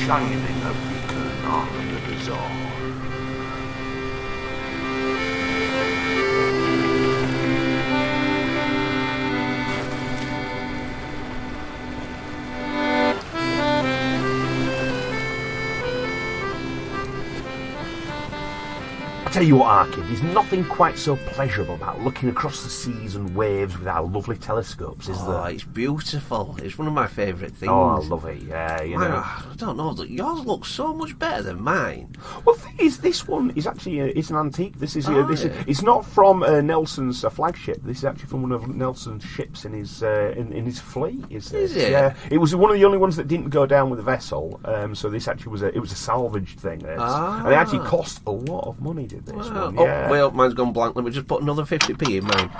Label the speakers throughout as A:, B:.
A: shining a beacon on the bizarre. I tell you what, Arkin, there's nothing quite so pleasurable about looking across the seas and waves with our lovely telescopes, is there?
B: Oh, it's beautiful. It's one of my favourite things.
A: Oh, I love it, yeah, you know.
B: I don't know, yours looks so much better than mine.
A: Well, the thing is, this one is actually it's an antique. This is it's not from Nelson's flagship. This is actually from one of Nelson's ships in his fleet. Is
B: it?
A: Yeah, it was one of the only ones that didn't go down with the vessel. So this actually was a salvaged thing, and it actually cost a lot of money. Did this one? Yeah.
B: Oh, well, mine's gone blank. Let me just put another 50p in mine.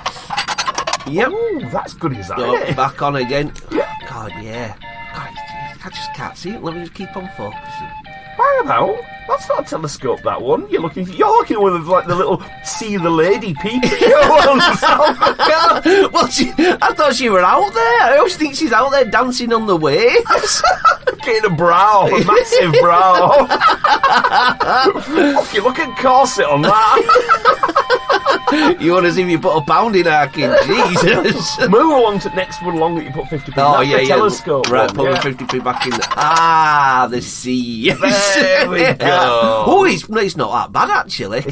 B: Yep.
A: Ooh, that's good as that.
B: Oh, back on again.
A: Yeah.
B: God, yeah. God, I just can't see it. Let me just keep on focusing.
A: Hang about. That's not a telescope, that one. You're looking with like the little See the Lady peep show on the side.
B: Well, I thought she were out there. I always think she's out there dancing on the waves.
A: Getting a massive brow. Okay, look at corset on that.
B: You want to see me put a pound in Arkin? Jesus.
A: Move along to the next one along that you put 50p.
B: Oh,
A: That's the telescope.
B: Right, put the 50p back in there. The sea.
A: There we go.
B: Oh, it's not that bad actually. I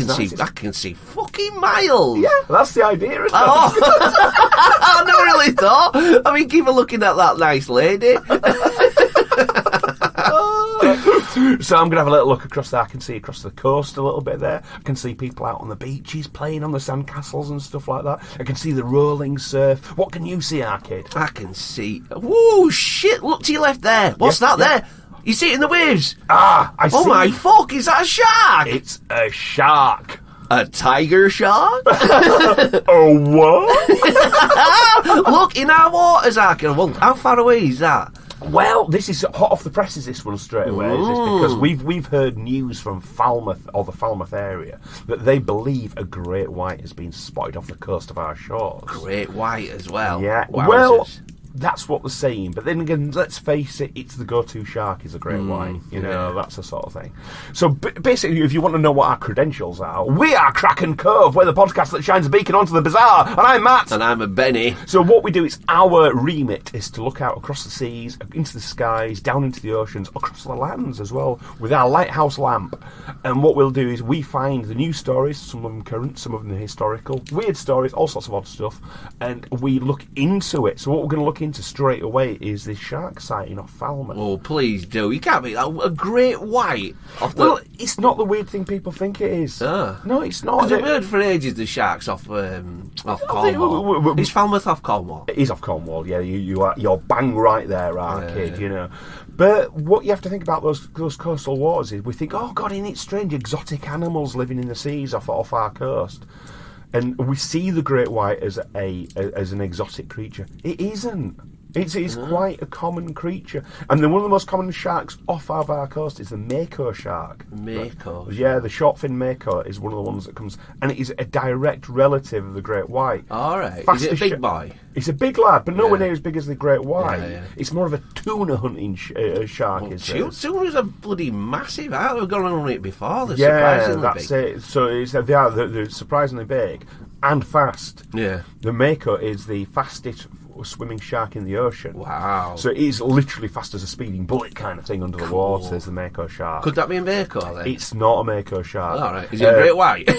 B: can see fucking miles.
A: Yeah, that's the idea.
B: Oh. I never really thought. I mean, keep a looking at that nice lady.
A: So I'm going to have a little look across there. I can see across the coast a little bit there. I can see people out on the beaches playing on the sandcastles and stuff like that. I can see the rolling surf. What can you see, Arcade?
B: I can see... Whoa, shit, look to your left there. What's that there? You see it in the waves?
A: I see.
B: Oh my fuck, is that a shark?
A: It's a shark.
B: A tiger shark?
A: Oh, what?
B: Look, in our waters, Arkin. Well, how far away is that?
A: Well, this is hot off the presses, this one straight away, because we've heard news from Falmouth, or the Falmouth area, that they believe a great white has been spotted off the coast of our shores.
B: Great white as well?
A: Yeah.
B: Wowzers.
A: Well, that's what they're saying, but then again, let's face it, it's the go-to shark is a great white, you know, that's the sort of thing. So basically, if you want to know what our credentials are, we are Kraken Cove, we're the podcast that shines a beacon onto the bizarre, and I'm Matt.
B: And I'm a Benny.
A: So what we do is, our remit is to look out across the seas, into the skies, down into the oceans, across the lands as well, with our lighthouse lamp. And what we'll do is, we find the news stories, some of them current, some of them historical, weird stories, all sorts of odd stuff, and we look into it. So what we're going to look into straight away is this shark sighting off Falmouth.
B: Oh, please do. You can't make that a great white off the...
A: Well, it's not the weird thing people think it is. No, it's not.
B: I've heard for ages the shark's off Cornwall. Is Falmouth off Cornwall?
A: It is off Cornwall, yeah. You're bang right there, kid, you know. But what you have to think about those coastal waters is, we think, oh God, isn't it strange, exotic animals living in the seas off our coast. And we see the great white as an exotic creature. It isn't. It's quite a common creature. And then one of the most common sharks off of our coast is the mako shark.
B: Mako?
A: Yeah, the short fin mako is one of the ones that comes... And it is a direct relative of the great white.
B: All right. Is it a big boy?
A: It's a big lad, but nowhere near as big as the great white.
B: Yeah.
A: It's more of a tuna hunting shark, is it?
B: Tunas are bloody massive. I've gone on it before. They're surprisingly
A: that's
B: big.
A: It. So they're surprisingly big and fast.
B: Yeah.
A: The mako is the fastest swimming shark in the ocean.
B: Wow.
A: So it is literally fast as a speeding bullet kind of thing under the water, is the mako shark.
B: Could that be a mako then?
A: It's not a mako shark.
B: All right. Is it a great white? And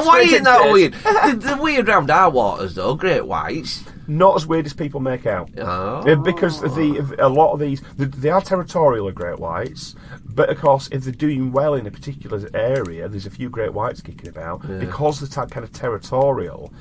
B: why isn't that weird? The weird round our waters though, great whites.
A: Not as weird as people make out.
B: Oh.
A: Because a lot of these, they are territorial, great whites, but of course, if they're doing well in a particular area, there's a few great whites kicking about, because they're kind of territorial,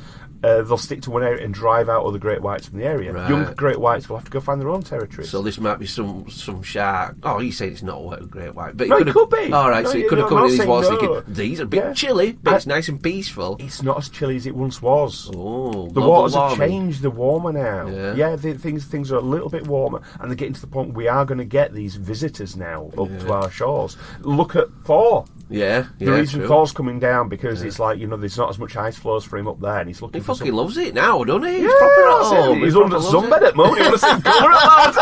A: they'll stick to one area and drive out other great whites from the area.
B: Right.
A: Young great whites will have to go find their own territory.
B: So this might be some shark. Oh, you say it's not a great white, but
A: no, it could be.
B: All right, so it could have come in these waters thinking, these are a bit chilly, but it's nice and peaceful.
A: It's not as chilly as it once was.
B: Oh,
A: the waters have changed. They're warmer now.
B: Yeah,
A: things are a little bit warmer, and they're getting to the point we are going to get these visitors now up to our shores. Look at Thor.
B: Yeah,
A: the reason Thor's coming down because it's like, there's not as much ice flows for him up there, and he's looking.
B: He fucking loves it now, doesn't he? He's
A: proper
B: at home.
A: He's under sunbed at the moment. He wants to see colour at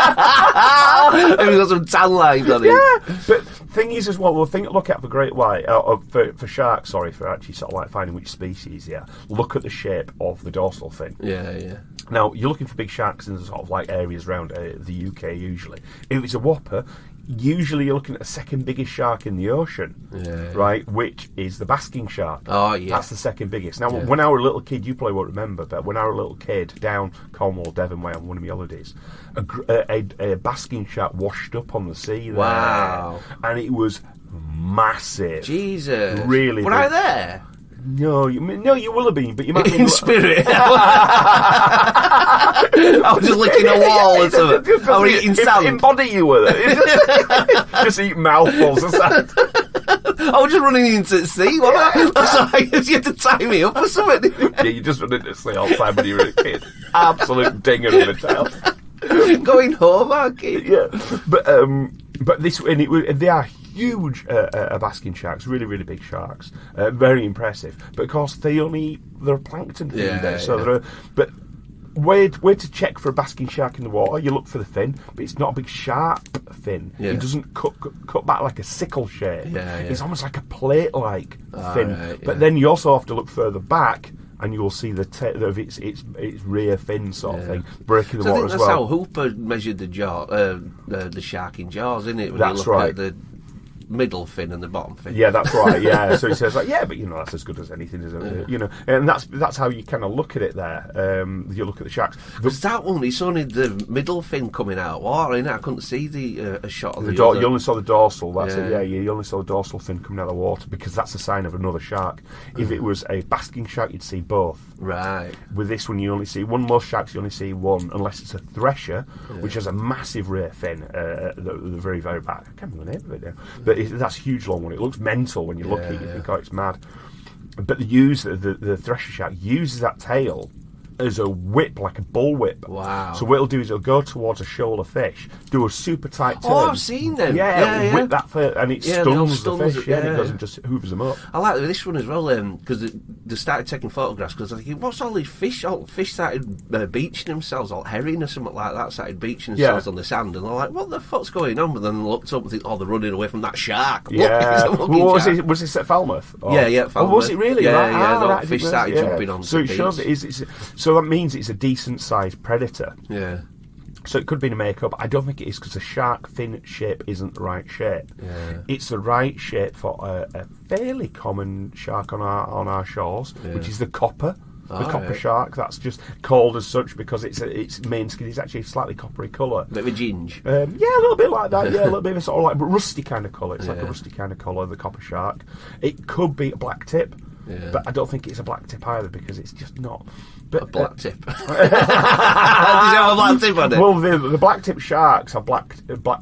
B: Maybe got some tan lines on it.
A: Yeah, but thing is as well, look at the great white, for sharks, for actually sort of like finding which species, look at the shape of the dorsal fin.
B: Yeah.
A: Now, you're looking for big sharks in the sort of like areas around the UK usually. If it's a whopper, usually you're looking at the second biggest shark in the ocean, right, which is the basking shark.
B: Oh, yeah.
A: That's the second biggest. Now, when I were a little kid, you probably won't remember, but when I were a little kid down Cornwall, Devon way on one of my holidays, a basking shark washed up on the sea there.
B: Wow.
A: And it was massive.
B: Jesus.
A: Really
B: Were
A: big.
B: I there?
A: No, you will have been, but you might be
B: In spirit. I was just licking a wall or something. I was eating sand.
A: In body you were there. Just eat mouthfuls of sand.
B: I was just running into the sea, wasn't I? Sorry, you had to tie me up or something.
A: Yeah, you just run into the sea all the time when you were a kid. Absolute dinger of a child.
B: Going home, aren't you?
A: Yeah, but this, and they are huge basking sharks, really, really big sharks, very impressive. But of course, they're plankton feeders, so but way to check for a basking shark in the water, you look for the fin, but it's not a big sharp fin. It doesn't cut back like a sickle shape. It's almost like a plate-like fin.
B: Right,
A: but then you also have to look further back, and you'll see its rear fin sort of thing breaking the water as well.
B: That's how Hooper measured the jaw, the shark in Jaws, isn't it? When
A: That's
B: you look
A: right.
B: at the middle fin and the bottom fin.
A: Yeah, that's right. Yeah, so he says like, but that's as good as anything, isn't it? And that's how you kind of look at it there. You look at the sharks.
B: Because that one, it's only the middle fin coming out of water, innit? I couldn't see a shot of the
A: You only saw the dorsal. That's it. Yeah, you only saw the dorsal fin coming out of the water because that's a sign of another shark. If it was a basking shark, you'd see both.
B: Right.
A: With this one, you only see one. Most sharks, you only see one, unless it's a thresher, which has a massive rear fin at the very, very back. I can't remember the name of it now, but that's a huge long one. It looks mental when you look at it. You think, oh, it's mad. But the thresher shark uses that tail as a whip, like a bull whip.
B: Wow.
A: So what it'll do is it'll go towards a shoal of fish, do a super tight turn.
B: Oh, I've seen them.
A: Yeah, whip that fish, and it stuns the fish.
B: Yeah,
A: and it goes and just hooves them up.
B: I like this one as well, because they started taking photographs, because I think, what's all these fish? All fish started beaching themselves, like herring or something like that, started beaching themselves on the sand, and they're like, what the fuck's going on? But then they looked up and think, oh, they're running away from that shark.
A: Yeah. Was this at Falmouth?
B: Or? Yeah, Falmouth.
A: Oh, was it really?
B: Yeah, the fish started jumping on
A: so
B: the
A: it
B: beach.
A: shows so that means it's a decent sized predator.
B: Yeah.
A: So it could be a make-up. I don't think it is, because the shark fin shape isn't the right shape.
B: Yeah.
A: It's the right shape for a fairly common shark on our shores, which is the copper. The copper shark. That's just called as such because its main skin is actually a slightly coppery colour.
B: Bit of a ginge.
A: Yeah, a little bit like that. Yeah, a little bit of a sort of like rusty kind of colour. It's like a rusty kind of colour, the copper shark. It could be a black tip, but I don't think it's a black tip either, because it's just not. But,
B: a black tip. Does it have a black tip on it?
A: Well, the black tip sharks have black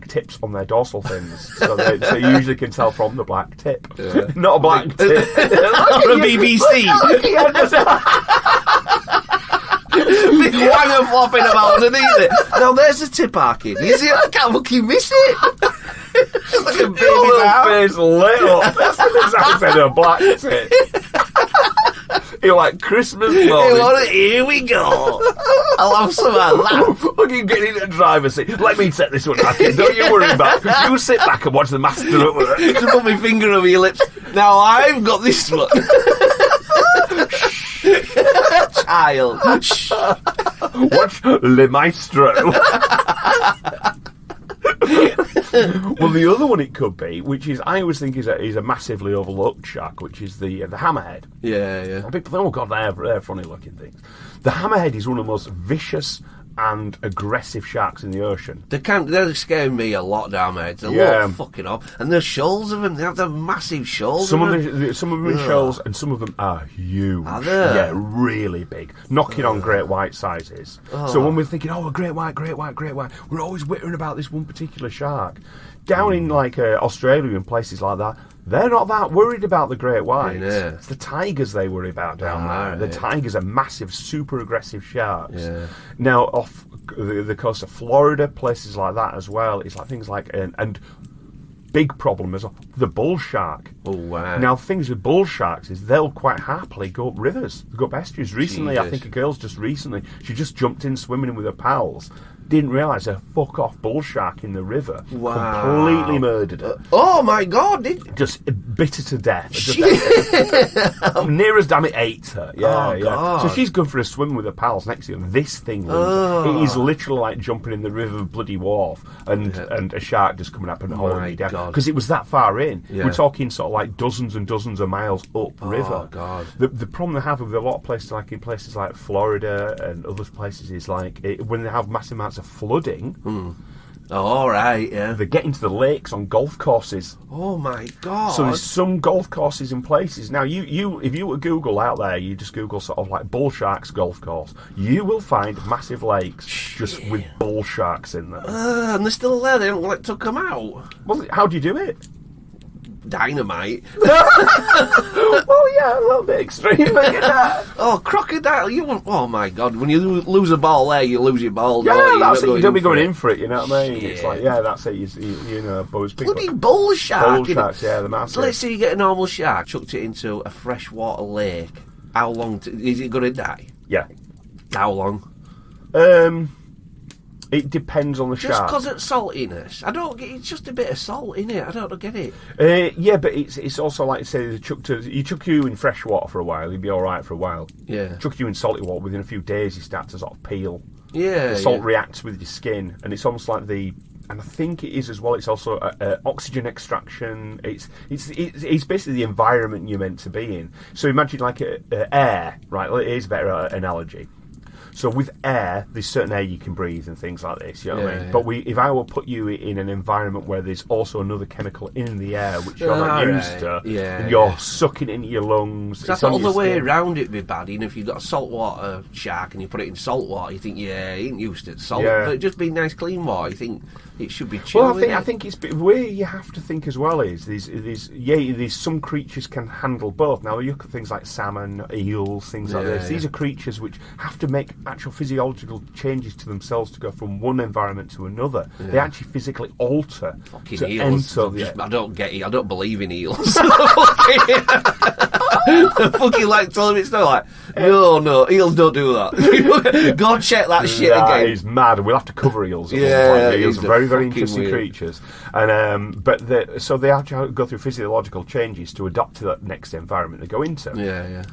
A: tips on their dorsal fins, so you usually can tell from the black tip. Yeah. Not a black tip.
B: Or a BBC. Big wanger flopping about underneath it. Now there's a tip arcing. You see, I can't fucking miss it. It's like a baby
A: face lit up. That's what it said, a black tip. You're like Christmas morning.
B: Here we go. I'll have some of that.
A: Look, you getting in the driver's seat. Let me set this one back in. Don't you worry about it. You sit back and watch the master at work.
B: Just put my finger over your lips. Now I've got this one. Child. Shh.
A: Watch Le Maestro. Well, the other one it could be, which is I always think is a massively overlooked shark, which is the hammerhead.
B: Yeah.
A: People think, oh god, they're funny looking things. The hammerhead is one of the most vicious and aggressive sharks in the ocean.
B: They're scaring me a lot, damn it. They're lot fucking off. And there's shoals of them. They have the massive shoals.
A: Some of them in shoals, and some of them are huge.
B: Are they?
A: Yeah, really big, knocking on great white sizes. So when we're thinking, a great white, we're always whittering about this one particular shark. Down in like Australia and places like that, they're not that worried about the great whites.
B: Yeah.
A: It's the tigers they worry about down there.
B: Right.
A: The tigers are massive, super aggressive sharks.
B: Yeah.
A: Now, off the coast of Florida, places like that as well, it's like things like and big problem as well, the bull shark.
B: Oh, wow.
A: Now, things with bull sharks is they'll quite happily go up rivers, go up estuaries. Recently, I think a girl's she just jumped in swimming with her pals. didn't realise a fuck-off bull shark in the river
B: Wow.
A: completely murdered her.
B: Oh my God!
A: Just bit her to death. Near as damn it ate her. Yeah, yeah.
B: God.
A: So she's going for a swim with her pals next to her. This thing, it is literally like jumping in the river bloody wharf and a shark just coming up and holding you down. Because it was that far in.
B: Yeah.
A: We're talking sort of like dozens and dozens of miles up river.
B: Oh God.
A: The problem they have with a lot of places, like in places like Florida and other places, is like when they have massive amounts of flooding.
B: Oh, all right, yeah.
A: They get into the lakes on golf courses.
B: Oh my God.
A: So there's some golf courses in places. Now, you if you were to Google out there, you just Google sort of like bull sharks golf course, you will find massive lakes just with bull sharks in them.
B: And they're still there. They haven't like took them out.
A: Well, how do you do it?
B: Dynamite.
A: Well, yeah, a little bit extreme. Look at that.
B: Oh, crocodile! You want? Oh my God! When you lose a ball there, you lose your ball.
A: Yeah,
B: don't you?
A: that's it. You don't be going
B: for
A: in for it. You know what I mean?
B: Shit.
A: It's like, yeah, that's it. You know, but it's
B: Bloody bull shark!
A: bull sharks. Yeah, the massive.
B: So let's say you get a normal shark, chucked it into a freshwater lake. How long is it going to die?
A: Yeah.
B: How long?
A: It depends on the
B: Just
A: shark.
B: because it's saltiness. I don't get. It's just a bit of salt in it. I don't get it.
A: Yeah, but it's also like, say, you chuck you in fresh water for a while, you'd be all right for a while.
B: Yeah.
A: Chuck you in salty water, within a few days you start to sort of peel.
B: Yeah.
A: The salt reacts with your skin, and it's almost like and I think it is as well. It's also oxygen extraction. It's basically the environment you're meant to be in. So imagine like air, right? Well, it is a better analogy. So with air, there's certain air you can breathe and things like this, you know what I mean?
B: Yeah.
A: But if I will put you in an environment where there's also another chemical in the air which you're not used to, and you're sucking into your lungs.
B: That's the other way around it'd be bad. You know, if you've got a saltwater shark and you put it in salt water, you think, yeah, he ain't used to salt.
A: Yeah.
B: But it just be nice clean water, you think it should be chill.
A: Well, I think it's where you have to think as well is there's some creatures can handle both. Now you look at things like salmon, eels, things like this. These are creatures which have to make actual physiological changes to themselves to go from one environment to another. They actually physically alter
B: fucking
A: to
B: eels.
A: enter.
B: I don't get it. I don't believe in eels. Fucking like telling me it's not like no, eels don't do that. Go and check that shit again.
A: He's mad. We'll have to cover eels.
B: Yeah,
A: eels are very, very
B: fucking
A: interesting
B: weird
A: creatures, and so they have to go through physiological changes to adapt to that next environment they go into.
B: Yeah.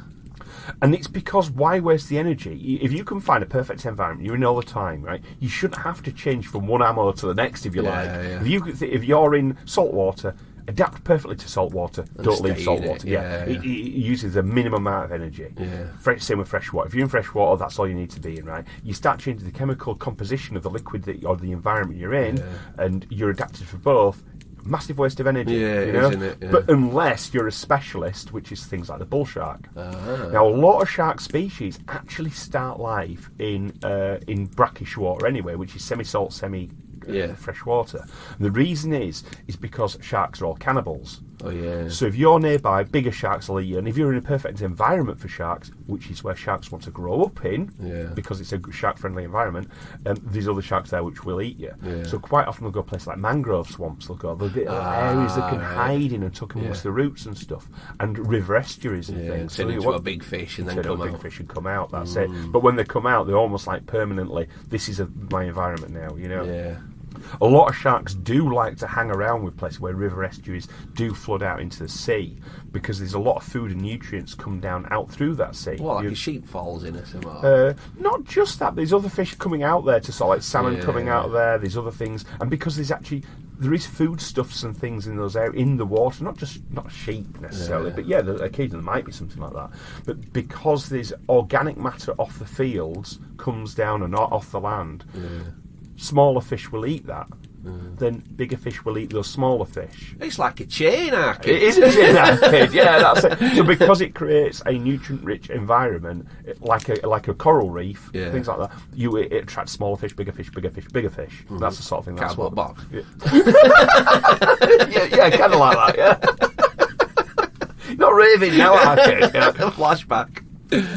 A: And it's because why waste the energy? If you can find a perfect environment, you're in all the time, right? You shouldn't have to change from one ammo to the next if you like.
B: Yeah.
A: If you're in salt water, adapt perfectly to salt water. Don't leave salt water. It uses a minimum amount of energy.
B: Yeah.
A: Same with fresh water. If you're in fresh water, that's all you need to be in, right? You start changing the chemical composition of the liquid or the environment you're in, and you're adapted for both. Massive waste of energy, you know?
B: Isn't it? Yeah.
A: But unless you're a specialist, which is things like the bull shark. Now, a lot of shark species actually start life in brackish water anyway, which is semi-salt, fresh water. And the reason is because sharks are all cannibals.
B: Oh yeah.
A: So if you're nearby, bigger sharks will eat you, and if you're in a perfect environment for sharks, which is where sharks want to grow up in, because it's a shark-friendly environment, there's other sharks there which will eat you. Yeah. So quite often they'll go places like mangrove swamps. They'll go areas they can hide in and tuck amongst the roots and stuff, and river estuaries and things.
B: Turn into a big fish and then come out.
A: Big fish and come out. That's it. But when they come out, they're almost like permanently. This is my environment now. You know.
B: Yeah.
A: A lot of sharks do like to hang around with places where river estuaries do flood out into the sea, because there's a lot of food and nutrients come down out through that sea.
B: What, like a sheep falls in or something?
A: Not just that. There's other fish coming out there to sort of like salmon coming out there. There's other things, and because there is foodstuffs and things in those areas in the water, not sheep necessarily, but occasionally there might be something like that. But because there's organic matter off the fields comes down and not off the land. Smaller fish will eat that. Then bigger fish will eat those smaller fish.
B: It's like a chain arcade.
A: It is a chain arcade, that's it. So because it creates a nutrient-rich environment, like a coral reef, things like that, it attracts smaller fish, bigger fish, bigger fish, bigger fish. That's the sort of thing. That's
B: Cardboard box.
A: Yeah, kind of like that. Yeah. Not raving now, arcade.
B: Flashback.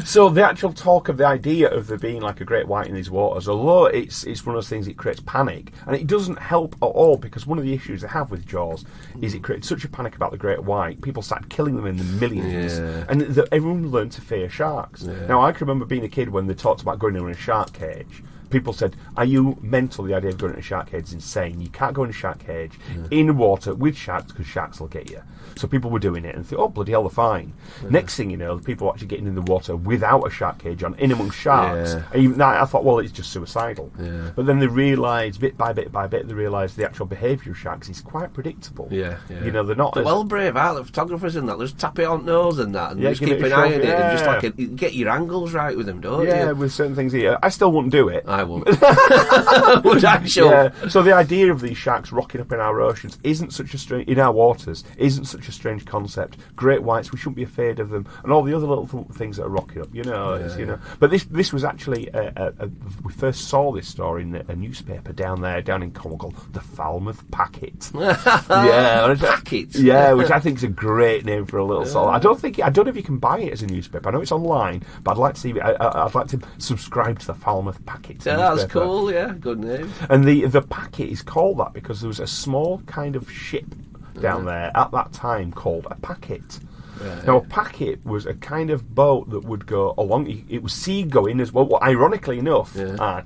A: So the actual talk of the idea of there being like a great white in these waters, although it's one of those things, it creates panic, and it doesn't help at all, because one of the issues they have with Jaws is it creates such a panic about the great white, people start killing them in the millions, and everyone learned to fear sharks. Now I can remember being a kid when they talked about going in a shark cage. people said, "Are you mental? The idea of going into a shark cage is insane. You can't go in a shark cage in water with sharks because sharks will get you." So people were doing it and think, "Oh bloody hell, they're fine." Next thing you know, the people were actually getting in the water without a shark cage on, in amongst sharks. And even that, I thought, well, it's just suicidal. But then they realised, bit by bit, they realised the actual behaviour of sharks is quite predictable. You know, they're not.
B: They're well brave, aren't the photographers and that? They just tap it on nose and that, and just keep an eye on it, and just like you get your angles right with them, don't you?
A: Yeah, with certain things here. I still wouldn't do it.
B: I won't. Would I? Sure.
A: So the idea of these sharks rocking up in our oceans isn't such a strange, in our waters, isn't such a strange concept. Great whites, we shouldn't be afraid of them, and all the other little things that are rocking up. You know, know. But this was actually we first saw this story in a newspaper down in Cornwall, the Falmouth Packet.
B: Packet.
A: Yeah, which I think is a great name for a little song. I don't know if you can buy it as a newspaper. I know it's online, but I'd like to see. I'd like to subscribe to the Falmouth Packet.
B: Yeah, that's cool. Yeah, good name.
A: And the Packet is called that because there was a small kind of ship down there at that time called a packet. Now, a packet was a kind of boat that would go along. It was sea-going as well. Ironically enough,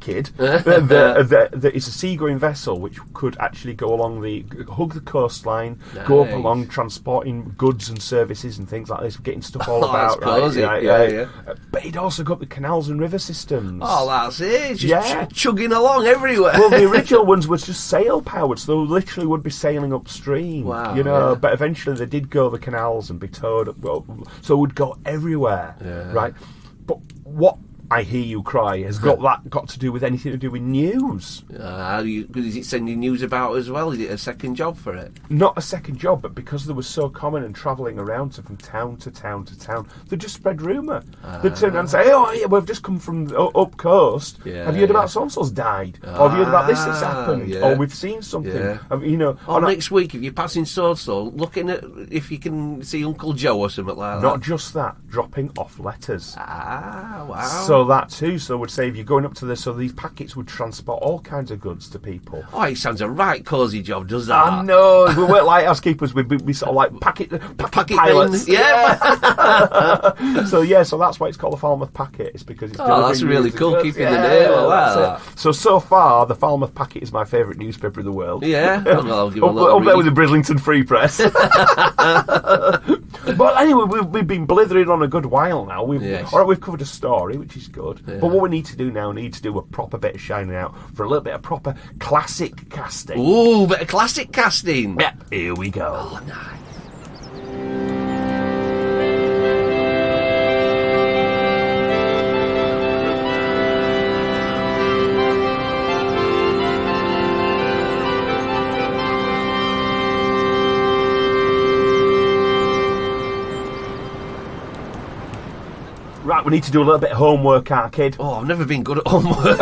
A: kid, it's a sea-going vessel which could actually go along hug the coastline, go up along transporting goods and services and things like this, getting stuff all about.
B: Cozy.
A: Right? But it'd also go up the canals and river systems.
B: Oh, that's it. Just chugging along everywhere.
A: Well, the original ones was just sail-powered, so they literally would be sailing upstream.
B: Wow,
A: you know. But eventually they did go the canals and be towed. So it would go everywhere, right? But what I Hear You Cry has got to do with anything to do with news?
B: Is it sending news about as well? Is it a second job for it?
A: Not a second job, but because they were so common and travelling around from town to town to town, they just spread rumour. They'd turn around and say, "Oh, yeah, we've just come from up coast. Have you heard about so-and-so's died? Or have you heard about this that's happened? Or we've seen something." You know.
B: Or next week, if you're passing so-and-so, looking at if you can see Uncle Joe or something like that.
A: Not just that, dropping off letters.
B: Wow.
A: So that too, so would say if you're going up to this, so these packets would transport all kinds of goods to people.
B: Oh, it sounds a right cosy job, does that?
A: I know. We weren't lighthouse keepers. We sort of like packet pilots. So that's why it's called the Falmouth Packet. It's because it's.
B: Oh, that's really cool. Keeping the name. I like that.
A: So far, the Falmouth Packet is my favourite newspaper in the world.
B: Yeah. Well, I'll give it a little
A: up there with the Brislington Free Press. But anyway, we've been blithering on a good while now. All right, we've covered a story, which is good. But what we need to do now, a proper bit of shining out for a little bit of proper classic casting.
B: Ooh, bit of classic casting.
A: Yep, here we go.
B: Oh, nice.
A: Right, we need to do a little bit of homework, our kid.
B: Oh, I've never been good at homework.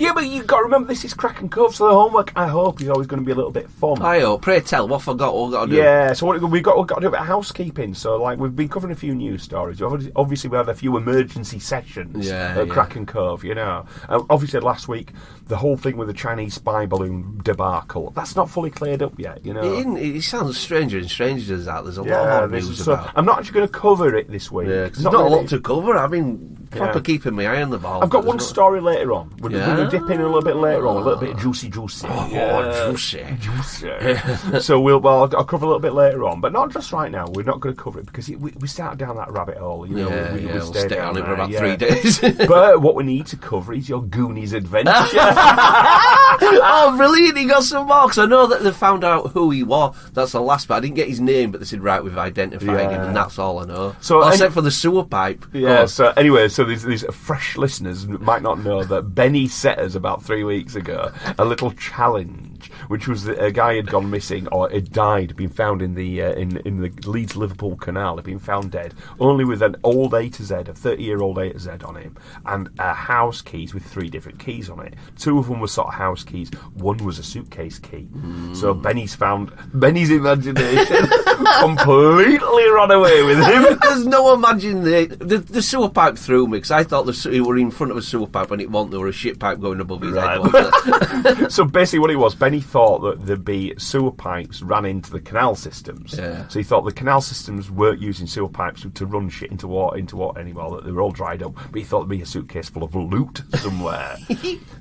A: Yeah, but you've got to remember this is Kraken Cove, so the homework, I hope, is always going to be a little bit fun.
B: I hope. Pray tell, what have what we've got to do?
A: Yeah, so we've got to do a bit of housekeeping. So, like, we've been covering a few news stories. Obviously, we had a few emergency sessions at Kraken Cove, you know. Obviously, last week, the whole thing with the Chinese spy balloon debacle, that's not fully cleared up yet, you know.
B: It sounds stranger and stranger as that. There's a lot of news about.
A: I'm not actually going to cover it this week.
B: Yeah, there's not a lot to cover. I mean, proper keeping my eye on the ball.
A: I've got one story later on. We're going to dip in a little bit later on, a little bit of juicy.
B: Juicy.
A: So I'll cover a little bit later on, but not just right now. We're not going to cover it because we started down that rabbit hole. You know,
B: we'll stay on it for about 3 days.
A: But what we need to cover is your Goonies adventure.
B: Oh, brilliant! He got some more, because I know that they found out who he was. That's the last part. I didn't get his name, but they said, right, we've identified him, and that's all I know. So except for the sewer pipe.
A: Yeah, so anyway, so these fresh listeners might not know that Benny set us about 3 weeks ago a little challenge, which was that a guy had gone missing, or had died, been found in the Leeds-Liverpool canal, had been found dead, only with an old A to Z, a 30-year-old A to Z on him, and house keys with 3 different keys on it. 2 of them were sort of house keys, 1 was a suitcase key. So Benny's imagination completely run away with him.
B: There's no imagination. The sewer pipe threw me, because I thought he were in front of a sewer pipe, and it wasn't. There were a shit pipe going above his head.
A: So basically what it was, Benny thought that there'd be sewer pipes ran into the canal systems.
B: Yeah.
A: So he thought the canal systems weren't using sewer pipes to run shit into water anymore, that they were all dried up. But he thought there'd be a suitcase full of loot somewhere.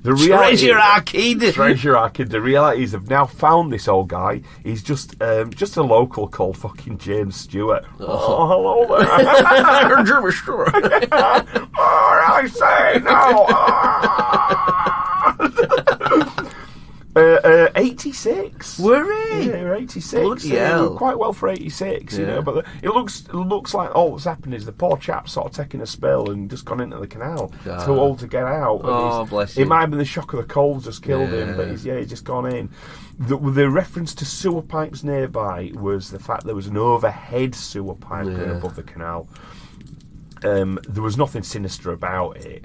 B: Treasure Arcade.
A: Treasure Arcade. The reality is they've now found this old guy. He's just a local called fucking James Stewart. Oh hello there.
B: Jimmy Stewart.
A: I say no. 86.
B: Were we?
A: Yeah, we're 86.
B: Bloody hell.
A: We're quite well for 86, you know. But it looks like all that's happened is the poor chap's sort of taken a spill and just gone into the canal. Too old to get out.
B: Oh, bless him.
A: It might have been the shock of the cold just killed him, but he's just gone in. The reference to sewer pipes nearby was the fact there was an overhead sewer pipe going above the canal. There was nothing sinister about it.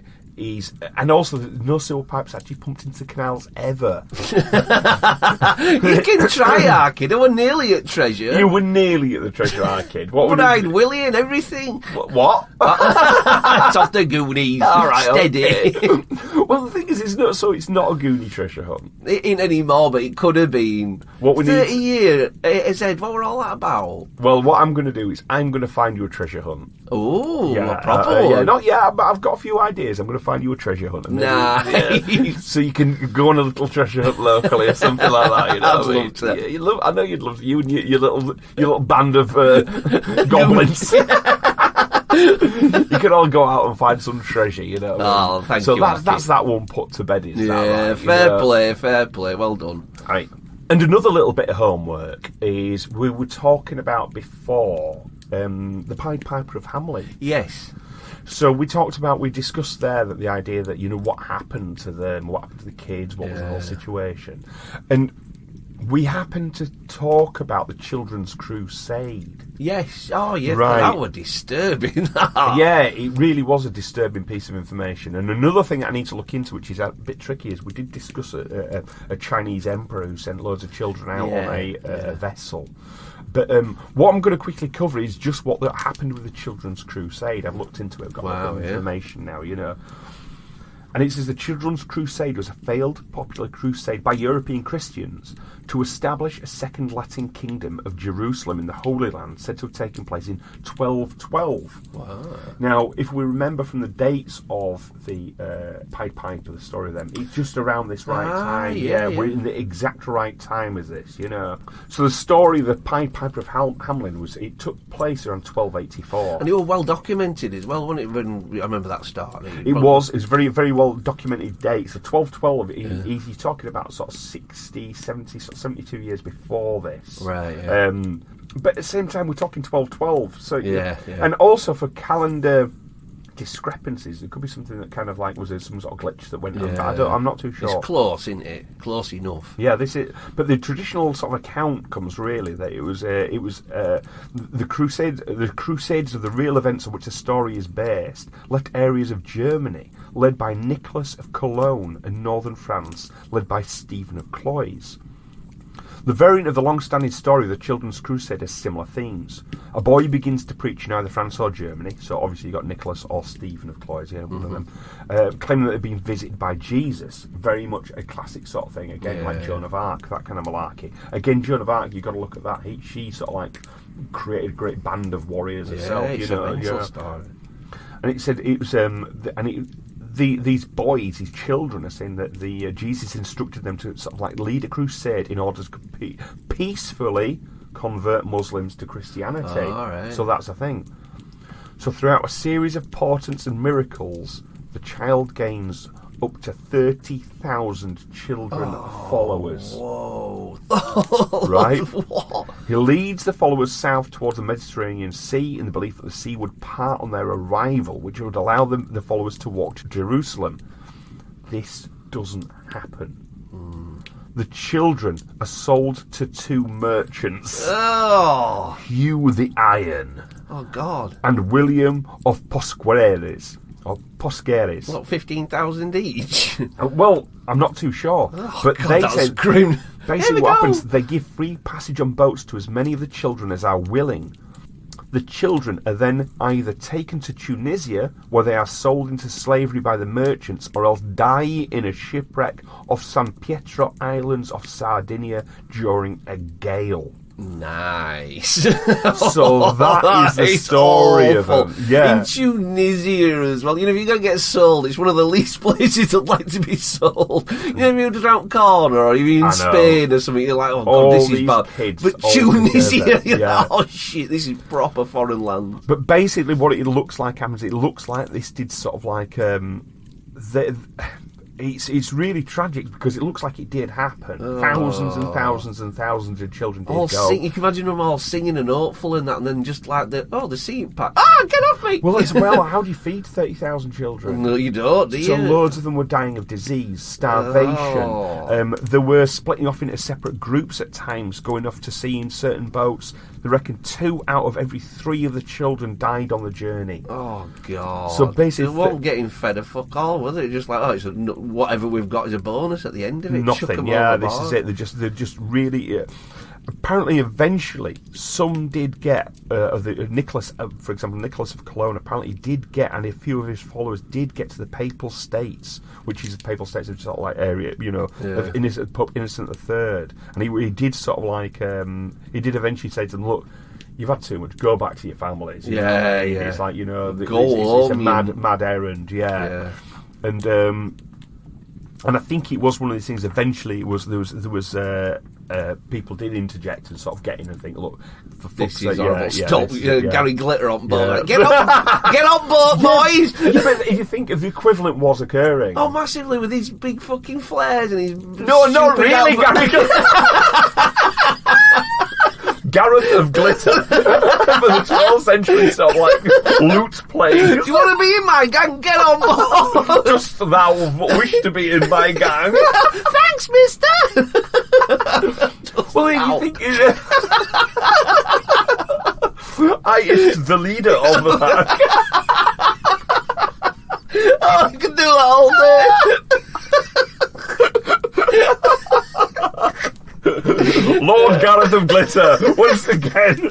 A: And also, no sewer pipes actually pumped into the canals ever.
B: You can try Arcade. I was nearly at Treasure.
A: You were nearly at the Treasure Arcade.
B: But I had Willie and everything.
A: What?
B: It's off the Goonies. All right, steady.
A: Okay. Well, the thing is, it's not a Goonie treasure hunt.
B: It ain't anymore, but it could have been. 30 years. Ed, what were all that about?
A: Well, what I'm going to do is I'm going to find you a treasure hunt.
B: Oh, a proper one.
A: Not yet, but I've got a few ideas. I'm going to find you a treasure hunt.
B: Nice.
A: So you can go on a little treasure hunt locally or something like that. You know,
B: I'd love to.
A: Yeah, I know you'd love you and your little band of goblins. You can all go out and find some treasure, you know.
B: Oh, thank you.
A: So that's that one put to bed. Is that right?
B: Fair play. Well done.
A: Right. And another little bit of homework is we were talking about before the Pied Piper of Hamelin.
B: Yes.
A: So we discussed there that the idea that, you know, what happened to them, what happened to the kids, what was the whole situation. And we happened to talk about the Children's Crusade.
B: Yes. Oh, yeah.
A: Right.
B: That was disturbing.
A: Yeah, it really was a disturbing piece of information. And another thing that I need to look into, which is a bit tricky, is we did discuss a Chinese emperor who sent loads of children out on a vessel. But what I'm going to quickly cover is just what happened with the Children's Crusade. I've looked into it. I've got a lot of information now, you know. And it says the Children's Crusade was a failed popular crusade by European Christians to establish a second Latin kingdom of Jerusalem in the Holy Land, said to have taken place in 1212.
B: Wow.
A: Now, if we remember from the dates of the Pied Piper, the story of them, it's just around this right time. Yeah, we're in the exact right time as this, you know. So the story of the Pied Piper of Hamelin it took place around 1284.
B: And it was well documented as well, wasn't it? When I remember that start.
A: It was very, very well documented date. So 1212, he's talking about sort of 60, 70, sort of 72 years before this.
B: Right, yeah.
A: But at the same time, we're talking 1212. So
B: yeah.
A: And also for calendar discrepancies, there could be something that kind of like was some sort of glitch that went on. I'm not too sure.
B: It's close, isn't it? Close enough.
A: Yeah, but the traditional sort of account comes really that it was the Crusade. The Crusades are the real events on which the story is based. Left areas of Germany led by Nicholas of Cologne and northern France led by Stephen of Cloyes. The variant of the long-standing story of the Children's Crusade has similar themes. A boy begins to preach in either France or Germany, so obviously you've got Nicholas or Stephen of Cloyes, one of them, claiming that they've been visited by Jesus. Very much a classic sort of thing, again, like Joan of Arc, that kind of malarkey. Again, Joan of Arc, you've got to look at that. She sort of like created a great band of warriors herself.
B: It's a mental story.
A: And it said it was, these boys, these children, are saying that Jesus instructed them to sort of like lead a crusade in order to peacefully convert Muslims to Christianity.
B: Oh, all right.
A: So that's a thing. So throughout a series of portents and miracles, the child gains up to 30,000 children followers.
B: Whoa.
A: Right?
B: What?
A: He leads the followers south towards the Mediterranean Sea in the belief that the sea would part on their arrival, which would allow the followers to walk to Jerusalem. This doesn't happen. The children are sold to two merchants.
B: Oh.
A: Hugh the Iron.
B: Oh, God.
A: And William of Posqueres.
B: What, 15,000 each?
A: Well, I'm not too sure.
B: Oh,
A: but
B: God,
A: they
B: that's
A: said
B: grim.
A: basically what happens, they give free passage on boats to as many of the children as are willing. The children are then either taken to Tunisia, where they are sold into slavery by the merchants, or else die in a shipwreck off San Pietro Islands off Sardinia during a gale.
B: Nice.
A: So that is the story
B: awful.
A: of them. Yeah.
B: In Tunisia as well. You know, if you're going to get sold, it's one of the least places I'd like to be sold. You know, if you're just around the corner or you're in Spain or something, you're like, oh, God, this is bad. But Tunisia, you're like, oh, shit, this is proper foreign land.
A: But basically what it looks like happens, it looks like this did sort of like... It's really tragic because it looks like it did happen. Thousands and thousands and thousands of children did go.
B: You can imagine them all singing and hopeful and that, and then just like the seat pack. Get off me!
A: Well, how do you feed 30,000 children?
B: No, you don't, do you?
A: So loads of them were dying of disease, starvation. They were splitting off into separate groups at times, going off to sea in certain boats. They reckon 2 out of every 3 of the children died on the journey.
B: Oh, God.
A: So basically...
B: They weren't getting fed a fuck all, were they? Just like, whatever we've got is a bonus at the end of it.
A: Nothing, this is it. They're just really... apparently, eventually, some did get... Nicholas, for example, Nicholas of Cologne apparently did get, and a few of his followers did get to the Papal States, which is the Papal States of sort of like area, of Pope Innocent III. And he did sort of like... he did eventually say to them, look, you've had too much. Go back to your families.
B: Yeah.
A: It's like,
B: it's
A: a mad errand, yeah. And I think it was one of these things. Eventually, it was there was people did interject and sort of get in and think, look, for fuck's sake,
B: this is horrible. Stop, Gary Glitter on board. Get on board, boys.
A: But if you think of the equivalent was occurring,
B: massively with his big fucking flares and his
A: not really, Gary. Gareth of Glitter for the 12th century sort of like lute playing.
B: Do you want to be in my gang? Get on board.
A: Dost thou wish to be in my gang?
B: Thanks, mister.
A: Well, you think I is the leader of the pack.
B: I can do that all day.
A: Lord Gareth of Glitter, once again,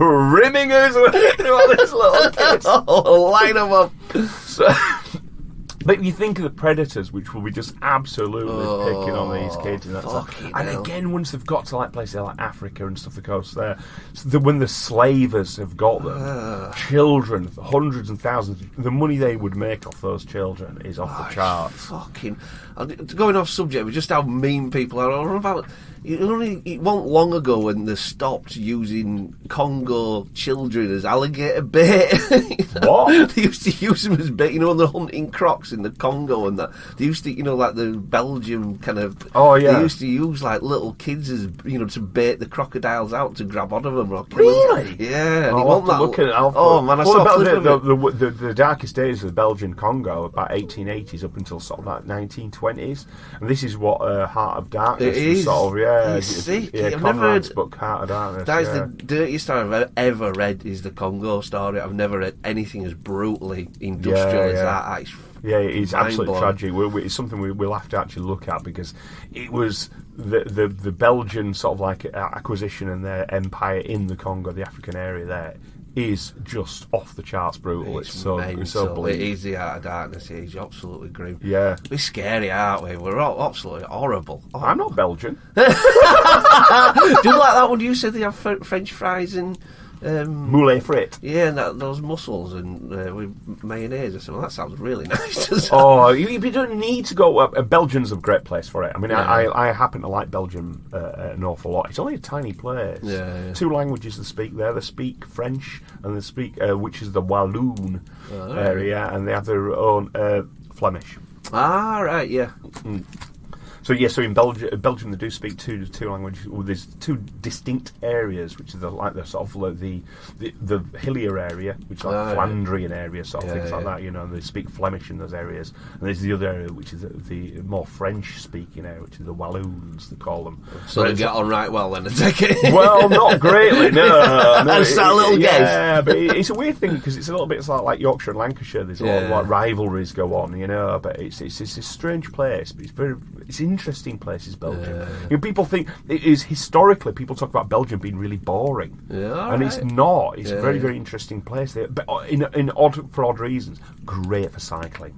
A: rimming us with all this little kids.
B: Line them up.
A: But you think of the predators, which will be just absolutely picking on these kids and that stuff. And again, once they've got to like places like Africa and stuff, the coast there, when the slavers have got them, children, hundreds and thousands, the money they would make off those children is off the charts.
B: Going off subject, but just how mean people are. It wasn't long ago when they stopped using Congo children as alligator bait.
A: What?
B: They used to use them as bait, when they're hunting crocs in the Congo and that. They used to, like the Belgium kind of...
A: Oh, yeah.
B: They used to use, like, little kids as, to bait the crocodiles out to grab onto them or kill
A: really?
B: them. Yeah.
A: I'll have to look at it.
B: I saw
A: the darkest days of the Belgian Congo, about 1880s up until sort of like 1920s. And this is what Heart of Darkness was sort of,
B: It's sick.
A: I've never heard book, Heart of Darkness.
B: That is the dirtiest story I've ever read. Is the Congo story. I've never read anything as brutally industrial as that.
A: It's absolutely tragic. It's something we'll have to actually look at because it was the Belgian sort of like acquisition and their empire in the Congo, the African area there, is just off the charts brutal. It's so bleak.
B: It is the Heart of Darkness. It's absolutely grim.
A: Yeah.
B: We're scary, aren't we? We're all absolutely horrible.
A: I'm not Belgian.
B: Do you like that one? You said they have French fries and...
A: Moulet frit.
B: Yeah, and those mussels and with mayonnaise or something. That sounds really nice.
A: You don't need to go... Belgium's a great place for it. I mean, I happen to like Belgium an awful lot. It's only a tiny place.
B: Yeah.
A: 2 languages they speak there. They speak French and they speak, which is the Walloon area, and they have their own Flemish.
B: Ah, right, yeah.
A: So in Belgium they do speak two languages. Well, there's 2 distinct areas, which is the sort of like the hillier area, which is like Flandrian area, sort of things like that. And they speak Flemish in those areas. And there's the other area, which is the more French-speaking area, which is the Walloons, they call them.
B: So they get on right well then, I take it.
A: Well, not greatly. No.
B: That's that little guess.
A: Yeah, but it's a weird thing because it's a little bit like Yorkshire and Lancashire. There's a lot of like rivalries go on, But it's a strange place. But it's interesting interesting place is Belgium. People think it is historically. People talk about Belgium being really boring, and it's not. It's a very, very interesting place. But for odd reasons, great for cycling.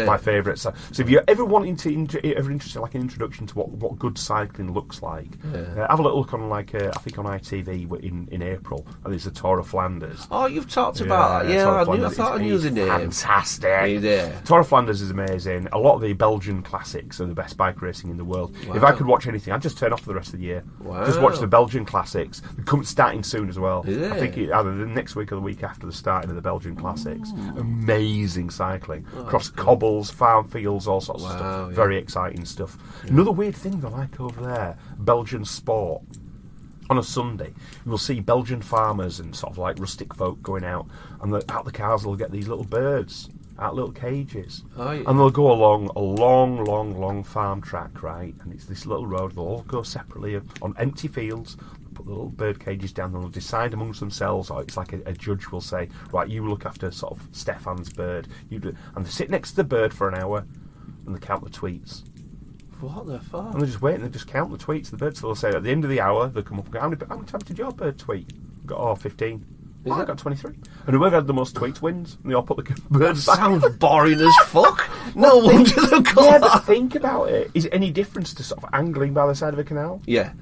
A: My favourite. So if you're ever wanting to interested like an introduction to what good cycling looks like, have a little look on I think on ITV in April, and there's the Tour of Flanders.
B: Oh, you've talked about that. Yeah, I thought I knew the name.
A: Fantastic. Tour of Flanders is amazing. A lot of the Belgian classics are the best bike racing in the world. Wow. If I could watch anything, I'd just turn off for the rest of the year. Wow. Just watch the Belgian classics. They're starting soon as well. I think either the next week or the week after the starting of the Belgian classics. Amazing cycling. Across cobbles, farm fields, all sorts of stuff. Very exciting stuff. Another weird thing they like over there, Belgian sport. On a Sunday, you will see Belgian farmers and sort of like rustic folk going out, and out the cars they'll get these little birds out little cages, and they'll go along a long farm track, right? And it's this little road. They'll all go separately on empty fields. Put the little bird cages down, and they'll decide amongst themselves. Or it's like a judge will say, right, you look after sort of Stefan's bird, you do, and they sit next to the bird for an hour, and they count the tweets.
B: What the fuck?
A: And they just wait and they just count the tweets of the birds. So they'll say at the end of the hour, they'll come up and go, how many times did your bird tweet? Got 15. I got 23. And whoever had the most tweets wins. And they all put the birds back.
B: Sounds boring as fuck. No wonder they've got
A: that. But think about it. Is it any difference to sort of angling by the side of a canal?
B: Yeah.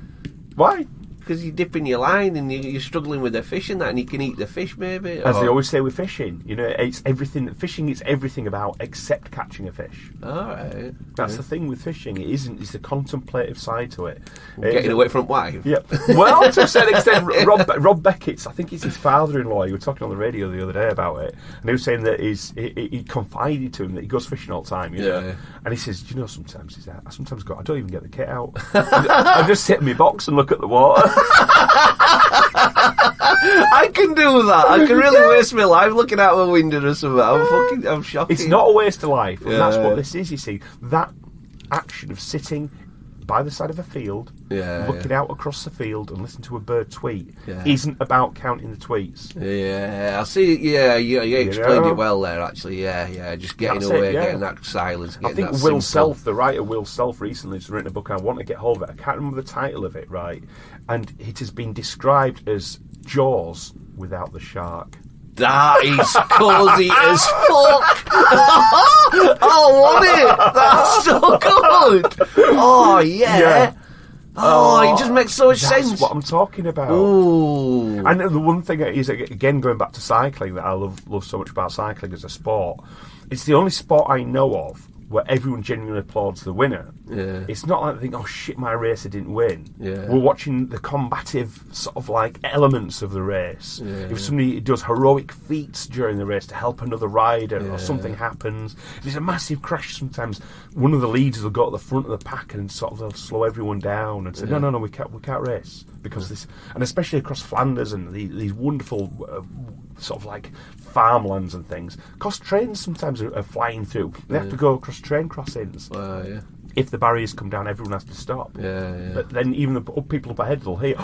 A: Why?
B: Because you're dipping your line and you're struggling with the fish and that, and you can eat the fish maybe.
A: As they always say with fishing, it's everything. Fishing is everything about except catching a fish.
B: All right.
A: That's the thing with fishing. It isn't. It's the contemplative side to it.
B: Getting away from wife.
A: Yeah. Well, to a certain extent, Rob Beckett's. I think it's his father-in-law. He was talking on the radio the other day about it, and he was saying that he confided to him that he goes fishing all the time. You know? And he says, do you know, sometimes I sometimes go, I don't even get the kit out. I just sit in my box and look at the water.
B: I can do that. I can really waste my life looking out a window or something. I'm shocking.
A: It's not a waste of life, and that's what this is, you see. That action of sitting by the side of a field, looking out across the field and listening to a bird tweet isn't about counting the tweets.
B: Yeah, I see. Yeah, you explained it well there, actually. Yeah, just getting away, getting that silence.
A: I think Will Self, the writer Will Self, recently has written a book. I want to get hold of it. I can't remember the title of it, right? And it has been described as Jaws without the shark.
B: That is cosy as fuck. Oh, wasn't it? That's so good. Oh, yeah. Oh, it just makes so much sense.
A: That's what I'm talking about.
B: Ooh.
A: And the one thing is, again, going back to cycling, that I love so much about cycling as a sport, it's the only sport I know of where everyone genuinely applauds the winner.
B: Yeah.
A: It's not like they think, oh shit, my racer didn't win.
B: Yeah.
A: We're watching the combative sort of like elements of the race.
B: Yeah.
A: If somebody does heroic feats during the race to help another rider or something happens, there's a massive crash sometimes. One of the leaders will go to the front of the pack and sort of they'll slow everyone down and say, no, we can't race. Because this, and especially across Flanders and these wonderful sort of like farmlands and things, because trains sometimes are flying through. They have to go across train crossings. If the barriers come down, everyone has to stop. But then even the people up ahead will hear,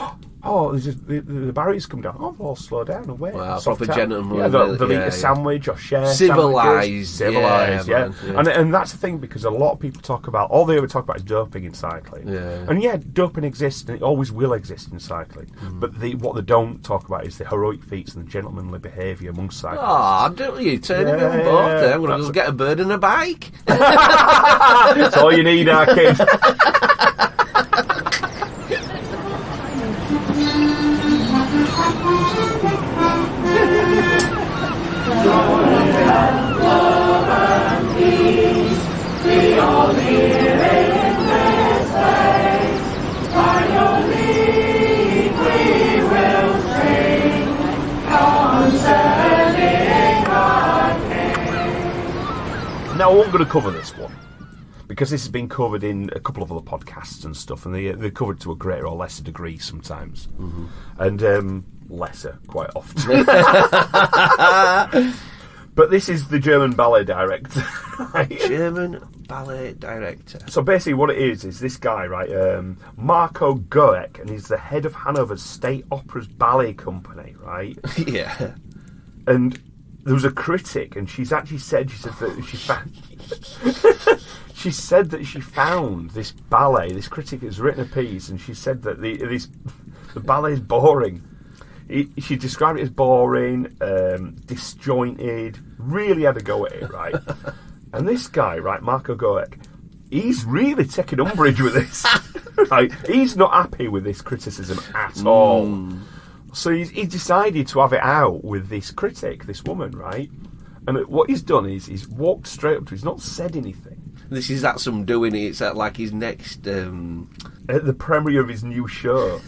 A: the barriers come down. Oh, they'll all slow down and wait.
B: Wow, proper gentleman.
A: Yeah, they'll eat a sandwich or share
B: civilised,
A: yeah. And that's the thing, because a lot of people talk about, all they ever talk about is doping in cycling. And doping exists, and it always will exist in cycling. But what they don't talk about is the heroic feats and the gentlemanly behaviour amongst cyclists.
B: Oh, don't you turn me on board there. I'm going to go get a bird and a bike.
A: That's all you need, our kid. Now, I'm going to cover this one because this has been covered in a couple of other podcasts and stuff, and they're covered to a greater or lesser degree sometimes, and lesser quite often. But this is the German ballet director. Right?
B: German ballet director.
A: So basically what it is this guy, right, Marco Goeck, and he's the head of Hanover's State Opera's ballet company, right?
B: Yeah.
A: And there was a critic, and she's actually said, she said that she she said that she found this ballet. This critic has written a piece, and she said that the ballet is boring. She described it as boring, disjointed. Really had a go at it, right? And this guy, right, Marco Goek, he's really taking umbrage with this. Right? He's not happy with this criticism at all. So he decided to have it out with this critic, this woman, right? And what he's done is he's walked straight up to her. He's not said anything.
B: This is that some doing it. It's at like his next...
A: At the premiere of his new show.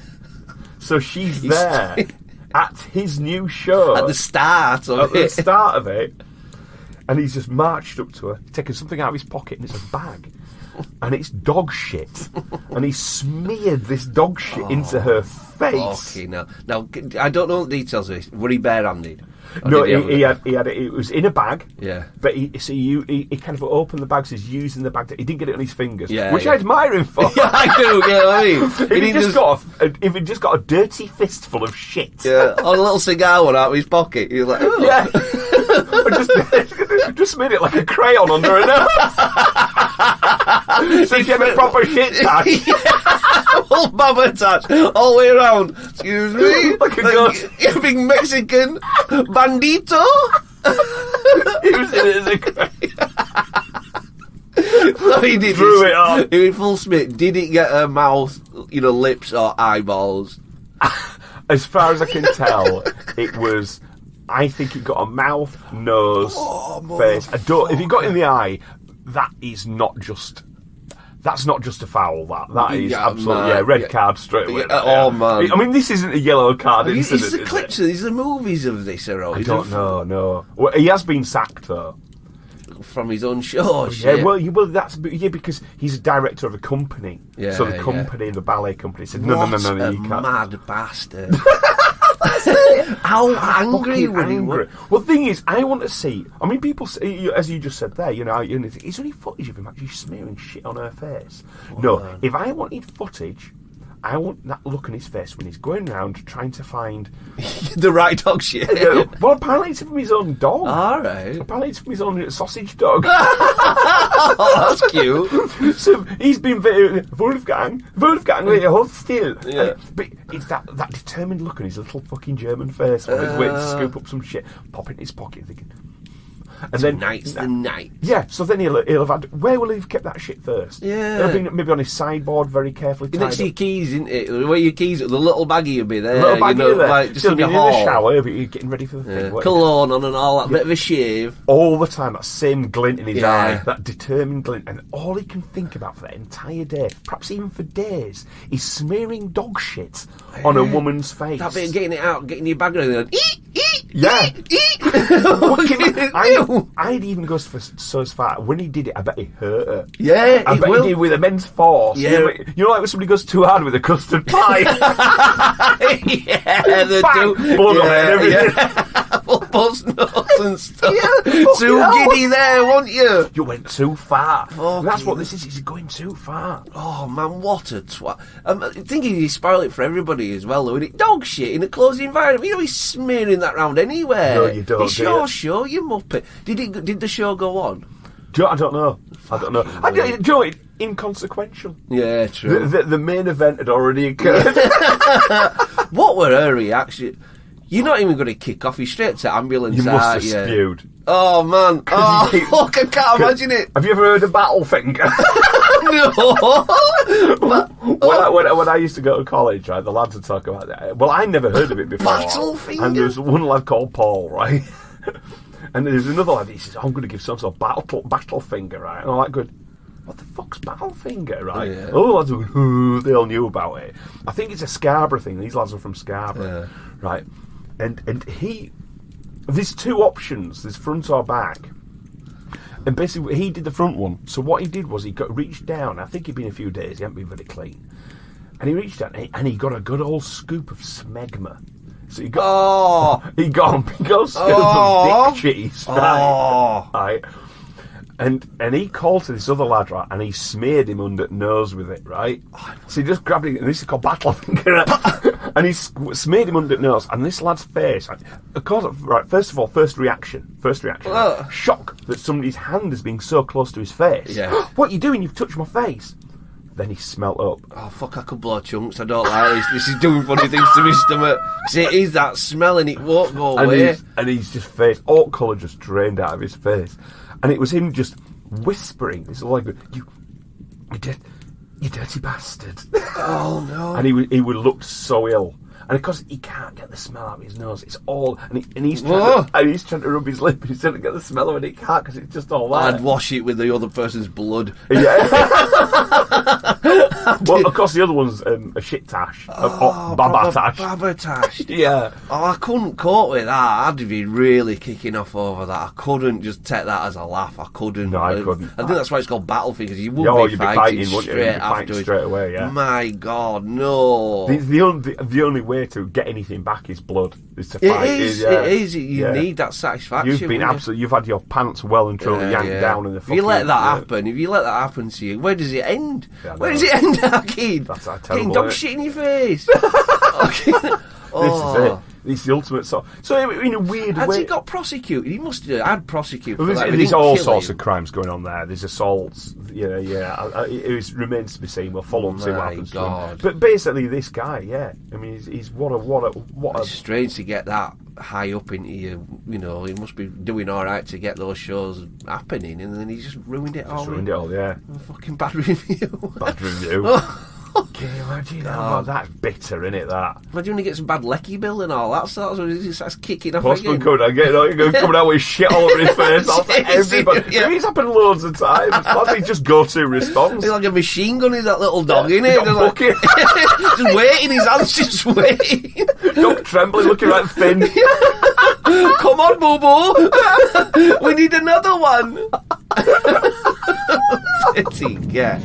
A: So she's there at his new show.
B: At the start of it.
A: At the start of it. And he's just marched up to her, taken something out of his pocket, and it's a bag. And it's dog shit. And he smeared this dog shit into her face.
B: Okay, now I don't know the details of this. Were he barehanded?
A: No, he had it. It was in a bag.
B: Yeah.
A: But he kind of opened the bag, so he's using the bag. He didn't get it on his fingers,
B: yeah,
A: which I admire him for.
B: Yeah, I do. Yeah, I mean,
A: if he'd just got a dirty fistful of shit,
B: yeah, on a little cigar one out of his pocket, he was like, oh.
A: Yeah, just made it like a crayon under her nose. So she had a proper shit touch.
B: Full baba touch all the way around. Excuse me,
A: like a ghost.
B: You big Mexican bandito.
A: He was in it as a crayon.
B: So he did.
A: Threw it on.
B: He was full smit. Did it get her mouth, lips or eyeballs?
A: As far as I can tell, it was. I think it got a mouth, nose, face. If it got in the eye, that's not just a foul. That is absolutely red card straight away.
B: Man!
A: I mean, this isn't a yellow card incident.
B: Is the clips? Is the movies of this?
A: I don't know. No, well, he has been sacked though
B: from his own show.
A: Yeah, well, because he's a director of a company. Yeah, so the company, the ballet company, said no, you can't.
B: Mad bastard. How angry were he?
A: Well, the thing is, I want to see. I mean, people say, as you just said there, is there any footage of him actually smearing shit on her face? No. Man. If I wanted footage, I want that look on his face when he's going around trying to find
B: the right dog shit.
A: Well, apparently it's from his own dog.
B: All right.
A: Apparently it's from his own sausage dog.
B: Oh, that's cute.
A: So he's been Wolfgang, hold still.
B: Yeah.
A: But it's that determined look on his little fucking German face when he's waiting to scoop up some shit, pop it in his pocket, thinking. And then
B: tonight's the night.
A: Yeah, so then he'll have had. Where will he have kept that shit first?
B: Yeah,
A: it'll be maybe on his sideboard, very carefully tied
B: next to your keys, isn't it? Where your keys, the little baggie will be there.
A: Little baggie there.
B: Like just in
A: the shower, but you're getting ready for the thing.
B: Cologne on and all that, bit of a shave.
A: All the time, that same glint in his eye, that determined glint, and all he can think about for that entire day, perhaps even for days, is smearing dog shit on a woman's face.
B: That bit of getting it out, getting your bag ready, and
A: yeah. I'd even go so far. When he did it, I bet he hurt her.
B: Yeah,
A: I bet he did with immense force.
B: Yeah.
A: Like when somebody goes too hard with a custard pie.
B: Yeah, they do.
A: Blood on it and everything.
B: Buzz nuts and stuff. Yeah, too giddy there, weren't you?
A: You went too far. That's what this is. He's going too far.
B: Oh man, what a twat! I'm thinking you spoil it for everybody as well, though. Isn't it? Dog shit in a closed environment. He's smearing that round anywhere.
A: No, you don't.
B: It's your show, you muppet. Did the show go on?
A: I don't know. Do you know, inconsequential.
B: Yeah, true.
A: The main event had already occurred.
B: What were her reaction? You're not even going to kick off. You're straight to ambulance.
A: You must have spewed.
B: Oh man! Oh fuck! I can't imagine it.
A: Have you ever heard of battle finger?
B: No.
A: When I used to go to college, right, the lads would talk about that. Well, I never heard of it before.
B: Battle finger.
A: And there's one lad called Paul, right? And there's another lad. He says, "I'm going to give some sort of battle finger," right? And I'm like, "Good. What the fuck's battle finger, right?"
B: Yeah.
A: All the lads were going, they all knew about it. I think it's a Scarborough thing. These lads are from Scarborough, right? And there's two options. There's front or back. And basically, he did the front one. So what he did was he reached down. I think he'd been a few days. He hadn't been very clean. And he reached down and he got a good old scoop of smegma. So he got a big old scoop of dick cheese. Right. And he called to this other lad, right, and he smeared him under the nose with it, right? So he just grabbed it, and this is called battle finger. And he smeared him under the nose, and this lad's face, of course, right, first of all, first reaction, shock that somebody's hand is being so close to his face.
B: Yeah.
A: What are you doing? You've touched my face. Then he smelt up.
B: Oh, fuck, I could blow chunks. I don't like this. This is doing funny things to my stomach. See, it is that smell and it won't go away.
A: And he's just face, all colour just drained out of his face. And it was him just whispering. It's like, you dirty bastard.
B: Oh, no.
A: And he would look so ill. And because he can't get the smell out of his nose, it's all... And he's trying to rub his lip, and he's trying to get the smell of it, and he can't, because it's just all that.
B: I'd wash it with the other person's blood.
A: Yeah. Well, of course, the other one's a shit Tash. Baba Tash.
B: Baba Tash.
A: Yeah.
B: Oh, I couldn't cope with that. I'd be really kicking off over that. I couldn't just take that as a laugh. I couldn't.
A: No, I couldn't.
B: I think that's why it's called battlefield, because you would be fighting straight
A: away, yeah.
B: My God, no.
A: The only way to get anything back is blood. Is to fight.
B: It is. You need that satisfaction.
A: You've had your pants well and truly yanked down in the fucking...
B: If you let that happen to you, where does it end? Where does it end, kid?
A: That's terrible.
B: Getting dog shit in your face.
A: This is it. It's the ultimate sort. So in a weird way,
B: has he got prosecuted? He must have had prosecuted.
A: Well, there's all sorts of crimes going on there. There's assaults. It remains to be seen. We'll follow and see what happens to him. But basically, this guy, I mean, he's what a.
B: It's strange to get that high up into you. You know, he must be doing all right to get those shows happening, and then he's just ruined it all.
A: Yeah.
B: A fucking bad review.
A: Bad review. Can you imagine that? That's bitter, innit, that?
B: Imagine when he gets a bad lecky bill and all that sort of stuff. That's kicking off
A: Postman
B: again.
A: coming out with shit all over his face. Everybody. Yeah. It's happened loads of times. That's just go-to response.
B: He's like a machine gun, is that little dog, innit? Just waiting, his hands just waiting.
A: Dog trembling, looking like Finn.
B: Come on, Boo-Boo. We need another one. Yeah.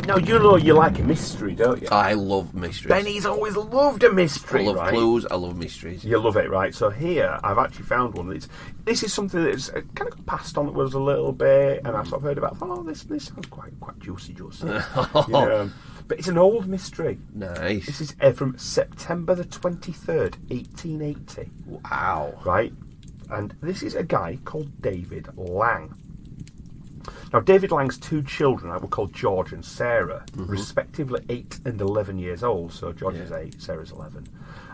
A: Now, you know you like a mystery, don't you?
B: I love mysteries.
A: Benny's always loved a mystery,
B: I love clues, I love mysteries.
A: You love it, right? So here, I've actually found one. This is something that's kind of got passed on to us a little bit, and I sort of heard about, this sounds quite juicy. But it's an old mystery.
B: Nice.
A: This is from September the 23rd, 1880.
B: Wow.
A: Right? And this is a guy called David Lang. Now, David Lang's two children were called George and Sarah, respectively 8 and 11 years old. So George is 8, Sarah's 11,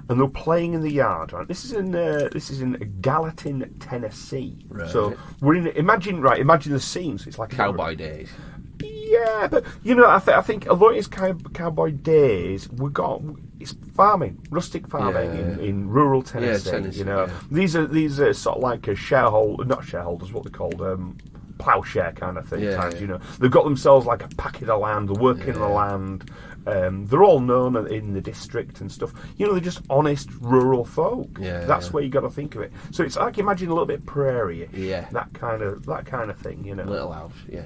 A: and they're playing in the yard. Right, this is in Gallatin, Tennessee. Right. So we're in. Imagine the scene. So it's like
B: cowboy days.
A: Yeah, but I think although it's cowboy days, it's farming, rustic farming in rural Tennessee. Yeah, Tennessee. These are sort of like not shareholders, what they're called. Ploughshare kind of thing.
B: Yeah,
A: They've got themselves like a packet of land. They're working the land. They're all known in the district and stuff. They're just honest rural folk. That's where you got to think of it. So it's like, imagine a little bit prairie-ish. Yeah. That kind of thing.
B: Little house. Yeah.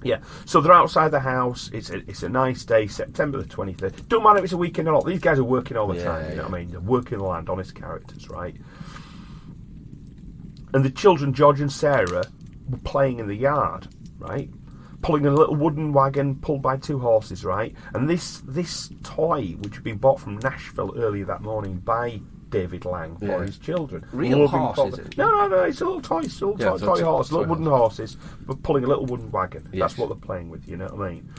A: Yeah. So they're outside the house. It's a nice day, September the 23rd. Don't matter if it's a weekend or not. These guys are working all the time. You know what I mean? They're working the land, honest characters, right? And the children, George and Sarah, were playing in the yard, right? Pulling a little wooden wagon pulled by 2 horses, right? And this toy, which had been bought from Nashville earlier that morning by David Lang for his children.
B: Real horse, is it?
A: No, it's a little toy horse, little wooden horses, but pulling a little wooden wagon. Yes. That's what they're playing with, you know what I mean?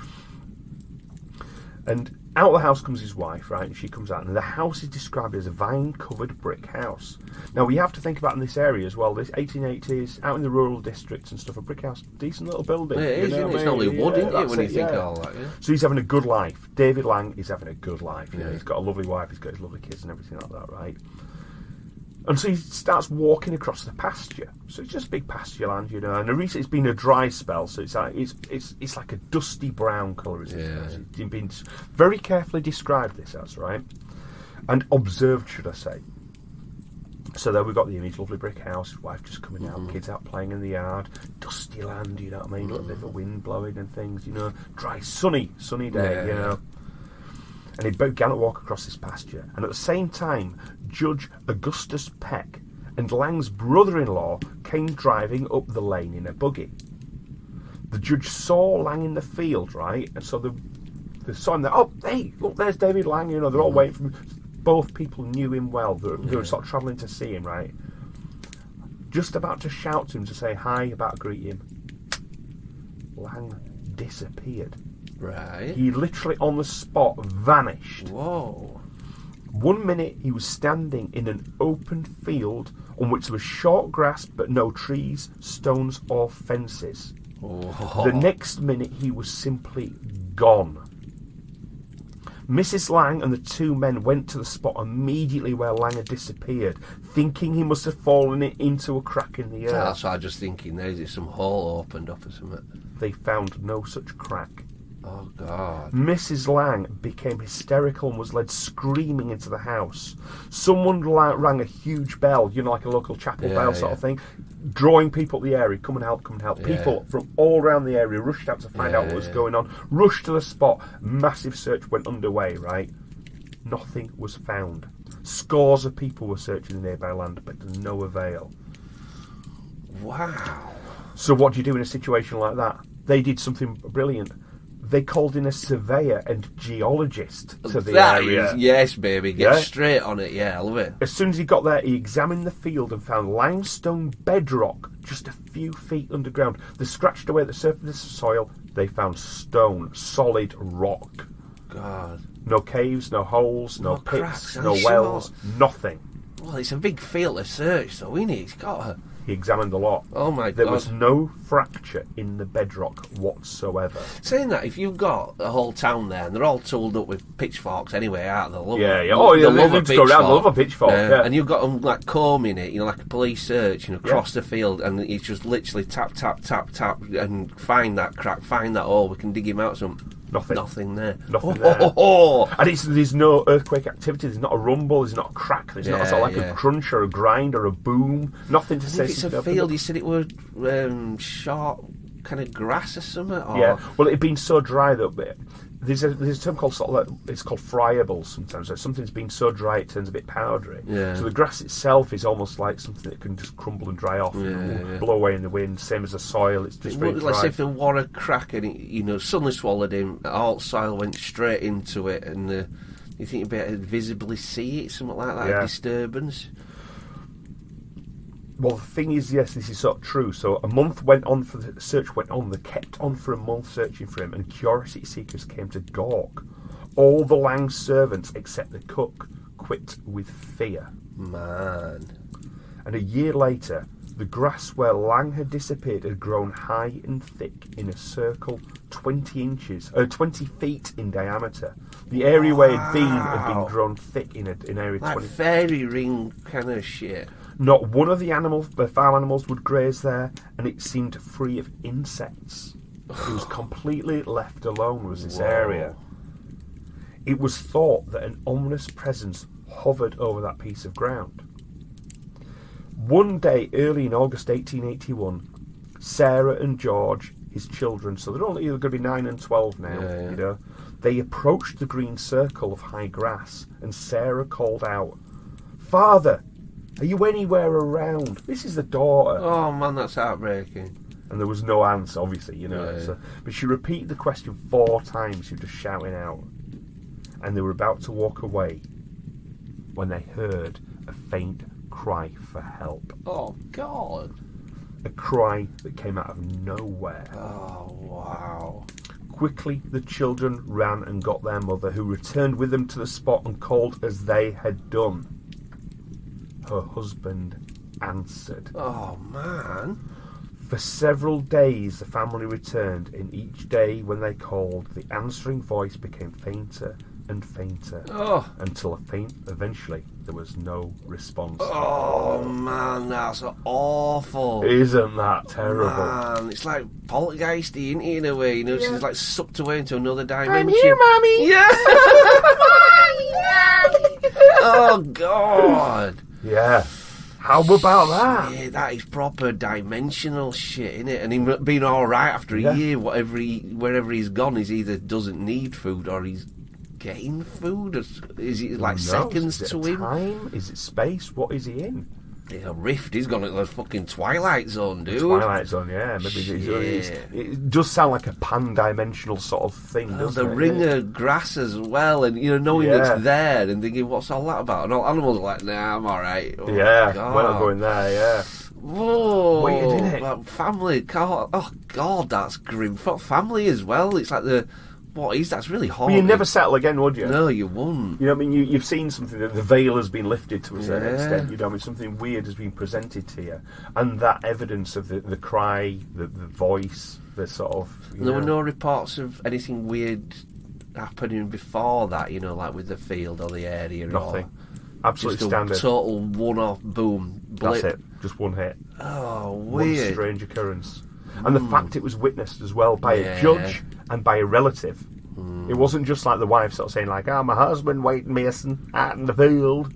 A: And out of the house comes his wife, right? And she comes out, and the house is described as a vine-covered brick house. Now, we have to think about in this area as well, this 1880s, out in the rural districts and stuff, a brick house, decent little building.
B: Yeah, it is, isn't it? It's only wood, isn't it, when you think of all that,
A: So he's having a good life. David Lang is having a good life. He's got a lovely wife, he's got his lovely kids and everything like that, right? And so he starts walking across the pasture. So it's just a big pasture land, And recently it's been a dry spell, so it's like a dusty brown colour. It's been very carefully described, this as, right? And observed, should I say. So there we got the image, lovely brick house, his wife just coming out, kids out playing in the yard, dusty land, you know what I mean, a bit of a wind blowing and things, you know, dry, sunny day, you know. And he began to walk across this pasture, and at the same time, Judge Augustus Peck and Lang's brother-in-law came driving up the lane in a buggy. The judge saw Lang in the field, right, and so they saw him there. Oh, hey, look, there's David Lang, you know, they're all waiting for him. Both people knew him well. They were sort of travelling to see him, right? Just about to shout to him to say hi, about to greet him. Lang disappeared.
B: Right.
A: He literally on the spot vanished.
B: Whoa.
A: 1 minute he was standing in an open field on which there was short grass but no trees, stones or fences.
B: Oh.
A: The next minute he was simply gone. Mrs. Lang and the two men went to the spot immediately where Lang had disappeared, thinking he must have fallen into a crack in the earth.
B: That's what I was just thinking. There's some hole opened up or something.
A: They found no such crack.
B: Oh, God.
A: Mrs. Lang became hysterical and was led screaming into the house. Someone rang a huge bell, you know, like a local chapel bell sort of thing, drawing people to the area, come and help, come and help.
B: Yeah.
A: People from all around the area rushed out to find out what was going on, rushed to the spot, massive search went underway, right? Nothing was found. Scores of people were searching the nearby land, but to no avail.
B: Wow.
A: So what do you do in a situation like that? They did something brilliant. They called in a surveyor and geologist to the area.
B: Yes, baby. Get straight on it. Yeah, I love it.
A: As soon as he got there, he examined the field and found limestone bedrock just a few feet underground. They scratched away the surface of the soil. They found stone, solid rock.
B: God.
A: No caves, no holes, no pits,
B: cracks,
A: no wells, nothing.
B: Well, it's a big field to search, though, isn't it? It's got a...
A: He examined a lot.
B: Oh my God.
A: There was no fracture in the bedrock whatsoever.
B: Saying that, if you've got a whole town there, and they're all tooled up with pitchforks anyway, aren't they?
A: Oh, yeah, they love a pitchfork. They love a pitchfork,
B: And you've got them, like, combing it, you know, like a police search, you know, across the field, and it's just literally tap, tap, tap, tap, and find that crack, find that hole, we can dig him out some... Nothing there.
A: Nothing there. And there's no earthquake activity. There's not a rumble. There's not a crack. There's not like a crunch or a grind or a boom. Nothing to say.
B: If it's a field, you said it was short kind of grass or something. Or?
A: Yeah. Well, it had been so dry that there's a term called it's called friable sometimes. So something's been so dry it turns a bit powdery.
B: Yeah.
A: So the grass itself is almost like something that can just crumble and dry off and blow away in the wind. Same as the soil. It's just very dry.
B: Let's say if there were a crack and it, you know, suddenly swallowed him, all soil went straight into it, and you think you'd be able to visibly see it, something like that, a disturbance.
A: Well, the thing is, yes, this is sort of true. So a month went on for the search went on. They kept on for a month searching for him, and curiosity seekers came to gawk. All the Lang servants, except the cook, quit with fear.
B: Man.
A: And a year later, the grass where Lang had disappeared had grown high and thick in a circle 20 feet in diameter. The area where it had been grown thick in an area
B: like
A: 20
B: fairy ring kind of shit.
A: Not one of the farm animals would graze there, and it seemed free of insects. It was completely left alone, was this area. It was thought that an ominous presence hovered over that piece of ground. One day, early in August 1881, Sarah and George, his children, so they're only going to be 9 and 12 now, you know, they approached the green circle of high grass, and Sarah called out, "Father, are you anywhere around? This is the daughter."
B: Oh man, that's heartbreaking.
A: And there was no answer, obviously, you know. So, but she repeated the question 4 times. She was just shouting out, and they were about to walk away when they heard a faint cry for help.
B: Oh God!
A: A cry that came out of nowhere.
B: Oh wow!
A: Quickly, the children ran and got their mother, who returned with them to the spot and called as they had done. Her husband answered.
B: Oh man!
A: For several days the family returned, and each day when they called, the answering voice became fainter and fainter, until eventually there was no response.
B: Oh man, that's awful.
A: Isn't that terrible?
B: Man, it's like poltergeisty, isn't it, in a way, you know, she's like sucked away into another dimension.
A: I'm here, Mommy!
B: Yeah! Oh God!
A: Yeah. How about that?
B: Yeah, that is proper dimensional shit, isn't it? And him being all right after a year, wherever he's gone, he either doesn't need food or he's getting food. Or is it like seconds to him?
A: Time? Is it space? What is he in?
B: It's a rift. He's gone into the fucking Twilight Zone, dude.
A: Twilight Zone, yeah. Maybe it does sound like a pan-dimensional sort of thing, doesn't it?
B: The ring of grass as well, and knowing it's there and thinking, what's all that about? And all animals are like, nah, I'm all right. Oh,
A: we're not going there, yeah.
B: Whoa.
A: Weird, isn't it?
B: Like family. Oh, God, that's grim. Family as well. It's like that's really hard.
A: Well, you'd never settle again, would you?
B: No, you wouldn't.
A: You know what I mean? You've seen something, the veil has been lifted to a certain extent, you know what I mean? Something weird has been presented to you. And that evidence of the cry, the voice, the sort of...
B: There were no reports of anything weird happening before that, like with the field or the area?
A: Nothing. Absolutely
B: just
A: standard.
B: A total one-off boom. Blip.
A: That's it. Just one hit.
B: Oh, weird.
A: One strange occurrence. And the fact it was witnessed as well by a judge and by a relative. It wasn't just like the wife sort of saying like, my husband waiting Mason out in the field.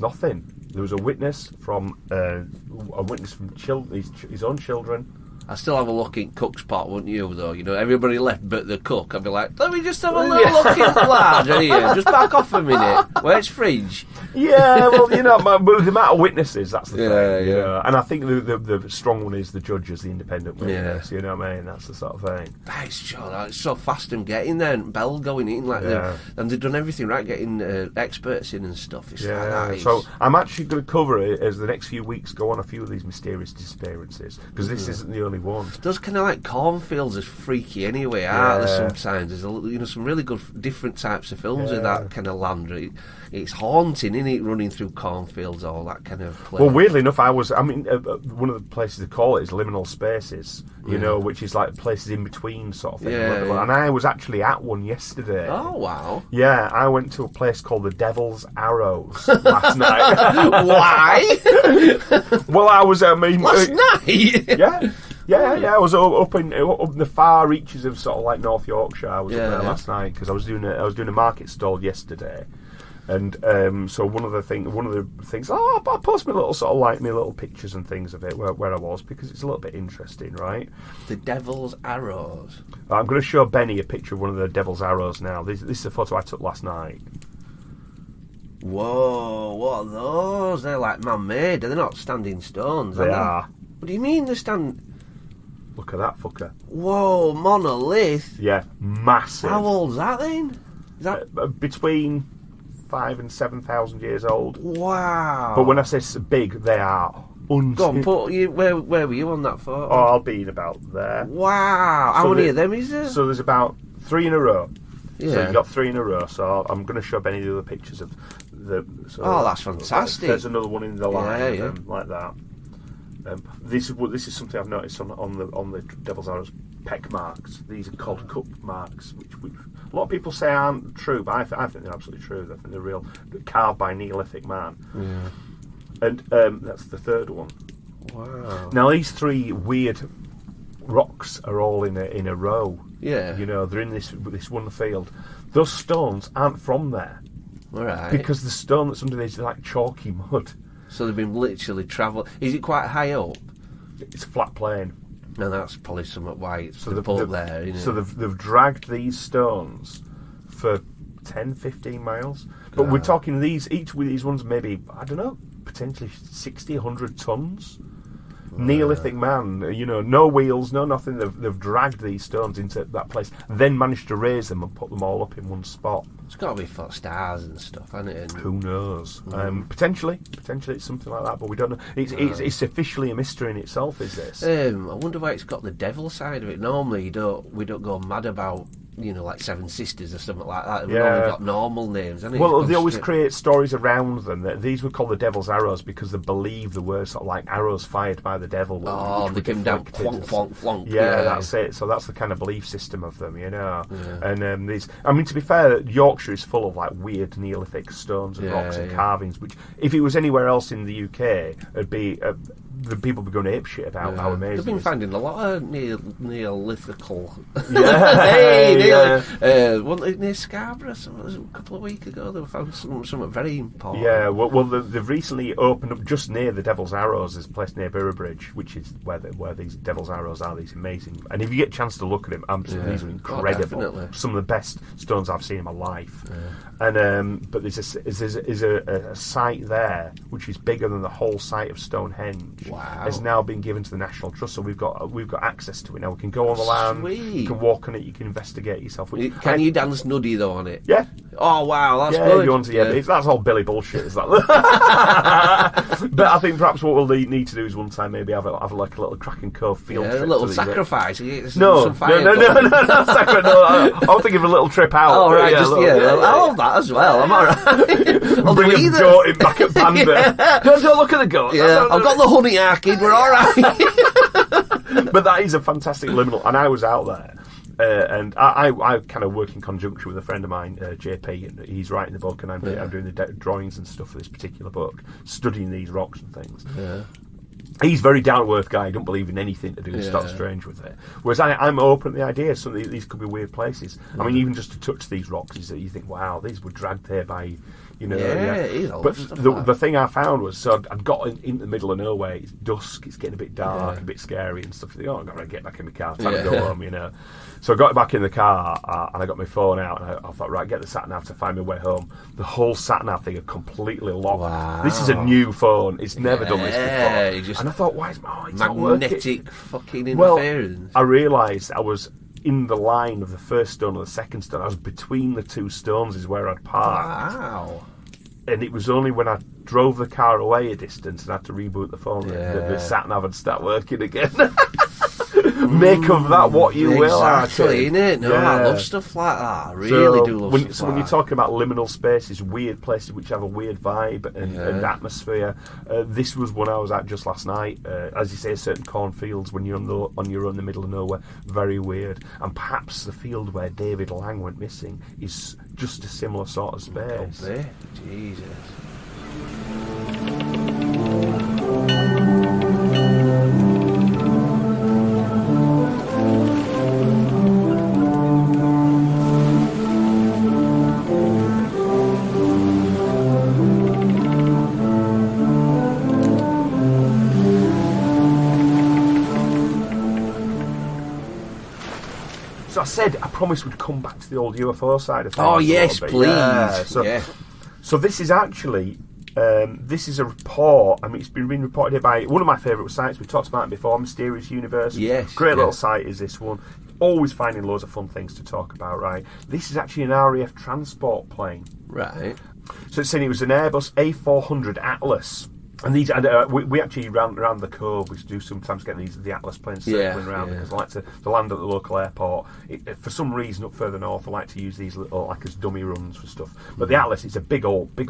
A: Nothing. There was a witness from his own children.
B: I'd still have a look in Cook's pot, wouldn't you, though? Everybody left but the cook. I'd be like, let me just have a little look in the large here. Just back off a minute. Where's fridge?
A: Yeah, well, the amount of witnesses, that's the thing.
B: Yeah.
A: And I think the strong one is the judges, the independent witness, you know what I mean? That's the sort of thing.
B: It's so fast and getting there, and Bell going in, and they've done everything right, getting experts in and stuff. It's like that.
A: So I'm actually going to cover it as the next few weeks go on, a few of these mysterious disappearances, because this isn't the only one.
B: Those kind of like cornfields are freaky anyway, aren't they? Sometimes there's some really good different types of films in that kind of land. It's haunting, isn't it? Running through cornfields, all that kind of place.
A: Well, weirdly enough, one of the places they call it is liminal spaces, which is like places in between sort of thing. And I was actually at one yesterday.
B: Oh wow!
A: Yeah, I went to a place called the Devil's Arrows last night.
B: Why?
A: Well, I was.
B: Last night.
A: Yeah. I was up in the far reaches of sort of like North Yorkshire. I was up there last night because I was doing a market stall yesterday, and so one of the things. I'll post my little pictures and things of it where I was, because it's a little bit interesting, right?
B: The Devil's Arrows.
A: I'm going to show Benny a picture of one of the Devil's Arrows now. This is a photo I took last night.
B: Whoa! What are those? They're like man-made. They're not standing stones.
A: They are.
B: What do you mean they're standing?
A: Look at that fucker.
B: Whoa, monolith.
A: Yeah, massive.
B: How old's that then? Is
A: that between 5,000 and 7,000 years old?
B: Wow.
A: But when I say big, they are
B: Go on, where were you on that photo?
A: Oh, I'll be in about there.
B: Wow. How many of them is there?
A: So there's about 3 in a row.
B: Yeah.
A: So you've got 3 in a row. So I'm going to show Benny the other pictures of the. So
B: that's fantastic.
A: There's another one in the line like that. This is something I've noticed on the Devil's Arrows peck marks. These are called cup marks, which a lot of people say aren't true, but I think they're absolutely true. I think they're real, carved by Neolithic man. Yeah. And that's the third one.
B: Wow.
A: Now these 3 weird rocks are all in a row.
B: Yeah.
A: They're in this one field. Those stones aren't from there.
B: Right.
A: Because the stone that's under there is like chalky mud.
B: So they've been literally travelling. Is it quite high up?
A: It's a flat plain.
B: No, that's probably somewhat why it's up there, isn't it?
A: So they've dragged these stones for 10, 15 miles. But we're talking each of these ones maybe, I don't know, potentially 60, 100 tons. Neolithic man, no wheels, no nothing. They've dragged these stones into that place, then managed to raise them and put them all up in one spot.
B: It's got to be for stars and stuff, hasn't it?
A: Who knows? Potentially it's something like that, but we don't know. It's officially a mystery in itself. Is this?
B: I wonder why it's got the devil side of it. Normally, we don't go mad about like Seven Sisters or something like that. We've only got normal names, haven't
A: Well, they always create stories around them. These were called the Devil's Arrows because they believe they were sort of like arrows fired by the devil.
B: They came down, flonk, flonk, flonk.
A: Yeah, that's it. So that's the kind of belief system of them, Yeah. And these, to be fair, Yorkshire is full of like weird Neolithic stones and rocks and carvings, which if it was anywhere else in the UK, it'd be the people be going ape shit about how amazing.
B: They've been finding a lot of Neolithical. Wasn't it near Scarborough? A couple of weeks ago, they found something very important.
A: Yeah, well, they've recently opened up just near the Devil's Arrows. There's a place near Bridge, which is where these Devil's Arrows are. These amazing, and if you get a chance to look at them, these are incredible. Some of the best stones I've seen in my life. And but there's a site there which is bigger than the whole site of Stonehenge.
B: Wow.
A: Has now been given to the National Trust, so we've got access to it now. We can go on the land, you can walk on it, you can investigate yourself.
B: Can you dance nuddy though on it?
A: Yeah.
B: Oh wow, that's good.
A: If you want to, that's all Billy bullshit, is that? But I think perhaps what we'll need to do is one time maybe have like a little Kraken Cove field trip.
B: A little sacrifice.
A: No, sacrifice. I'm thinking of a little trip out.
B: Oh right, I love that as well. I'm alright.
A: Bring a goat in back at Panda. Don't look at the goat.
B: Yeah, I've got the honey arcade. We're all right.
A: But that is a fantastic liminal, and I was out there. And I kind of work in conjunction with a friend of mine, JP, and he's writing the book, and I'm doing the drawings and stuff for this particular book, studying these rocks and things. Yeah. He's a very down-to-earth guy. He don't believe in anything to do with stuff strange with it. Whereas I'm open to the idea. Some of these could be weird places. I mean, even just to touch these rocks, is that you think, wow, these were dragged here by, But the thing I found was, so I'd got in the middle of nowhere. It's dusk. It's getting a bit dark, a bit scary and stuff. Oh, I've got to get back in my car. Time to go home, So I got back in the car and I got my phone out and I thought, right, get the sat nav to find my way home. The whole sat nav thing had completely locked.
B: Wow.
A: This is a new phone. It's never done this before. And I thought, why is it's
B: magnetic fucking interference?
A: Well, I realised I was in the line of the first stone or the second stone. I was between the two stones is where I'd parked.
B: Wow.
A: And it was only when I drove the car away a distance and had to reboot the phone that the sat nav would start working again. Make of that what you will.
B: Exactly, innit? No, I love stuff like that. I really do love stuff
A: So when you're talking about liminal spaces, weird places which have a weird vibe and atmosphere, this was one I was at just last night. As you say, certain cornfields when you're on your own in the middle of nowhere, very weird. And perhaps the field where David Lang went missing is just a similar sort of space.
B: Jesus.
A: So I said I promised we'd come back to the old UFO side of things.
B: Oh yes, please.
A: So this is actually this is a report. I mean, it's been reported here by one of my favourite sites. We talked about it before, Mysterious Universe.
B: Yes,
A: great little site is this one. Always finding loads of fun things to talk about. Right, this is actually an RAF transport plane.
B: Right.
A: So it's saying it was an Airbus A400 Atlas. And these, we actually around the cove. We do sometimes get the Atlas planes circling around because I like to land at the local airport. For some reason, up further north, I like to use these little as dummy runs for stuff. But the Atlas, it's a big old bird.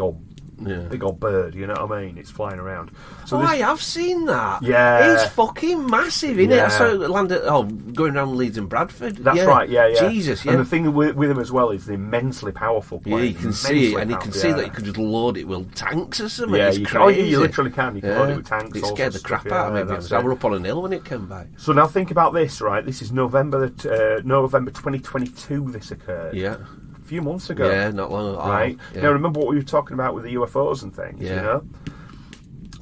A: You know what I mean? It's flying around. So
B: I have seen that.
A: Yeah,
B: it's fucking massive, isn't it? I saw it land going around Leeds and Bradford.
A: That's right. Yeah.
B: Jesus.
A: And the thing with them as well is the immensely powerful plane.
B: Yeah, you can see it, and you can see that you could just load it with tanks or something.
A: Yeah,
B: it's
A: you
B: crazy.
A: can. You literally can. You can load it with tanks.
B: It scared the crap out of me because I were up on a hill when it came by.
A: So now think about this, right? This is November 2022. This occurred.
B: Yeah.
A: A few months ago.
B: Yeah, not long ago.
A: Right.
B: Yeah.
A: Now remember what we were talking about with the UFOs and things.
B: Yeah.
A: You know.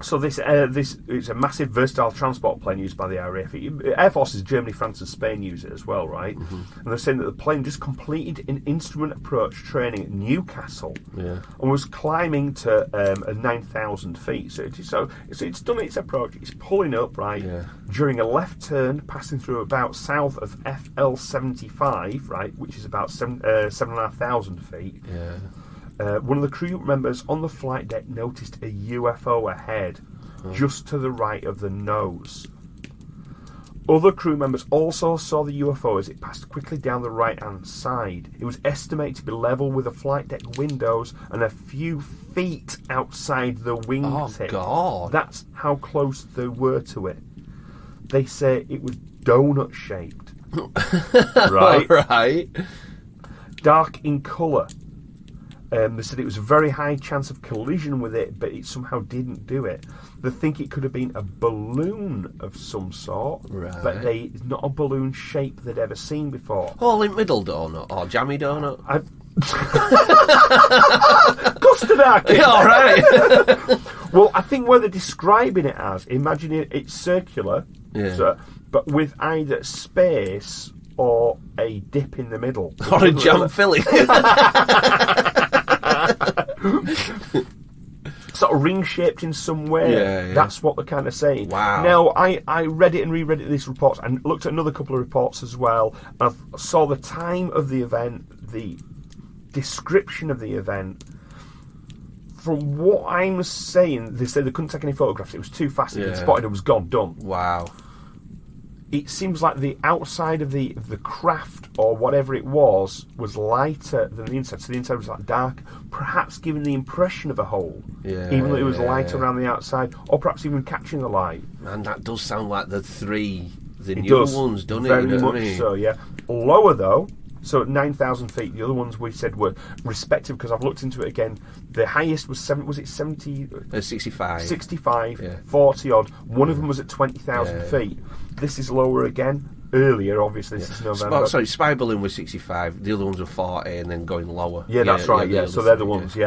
A: So this it's a massive versatile transport plane used by the RAF. Air Forces, Germany, France and Spain use it as well, right? Mm-hmm. And they're saying that the plane just completed an instrument approach training at Newcastle and was climbing to 9,000 feet. So it's done its approach. It's pulling up, right, during a left turn, passing through about south of FL 75, right, which is about 7,500 feet.
B: Yeah.
A: One of the crew members on the flight deck noticed a UFO ahead, just to the right of the nose. Other crew members also saw the UFO as it passed quickly down the right-hand side. It was estimated to be level with the flight deck windows and a few feet outside the wingtip.
B: Oh, God.
A: That's how close they were to it. They say it was donut-shaped. Right?
B: Right.
A: Dark in colour. They said it was a very high chance of collision with it, but it somehow didn't do it. They think it could have been a balloon of some sort, but it's not a balloon shape they'd ever seen before.
B: Hole in middle donut or jammy donut?
A: Custard arcade.
B: Yeah, all right.
A: Well, I think what they're describing it as, imagine it's circular, but with either space or a dip in the middle.
B: Or a jam filling.
A: Sort of ring-shaped in some way.
B: Yeah.
A: That's what they're kind of saying.
B: Wow.
A: Now, I read it and reread it, these reports, and looked at another couple of reports as well. I saw the time of the event, the description of the event. From what I'm saying, they said they couldn't take any photographs. It was too fast. It spotted, it was gone, done.
B: Wow.
A: It seems like the outside of the craft or whatever it was lighter than the inside. So the inside was like dark, perhaps giving the impression of a hole, even though it was lighter around the outside, or perhaps even catching the light.
B: And that does sound like the new ones, doesn't it?
A: Very much so, yeah. Lower though, so at 9,000 feet, the other ones we said were respective, because I've looked into it again. The highest was 70?
B: 65.
A: 65, 40 odd. One of them was at 20,000 feet. This is lower again. Earlier, obviously, this is November.
B: Sorry, Spy Balloon was 65. The other ones were 40 and then going lower.
A: Yeah, that's right, yeah. So they're the ones,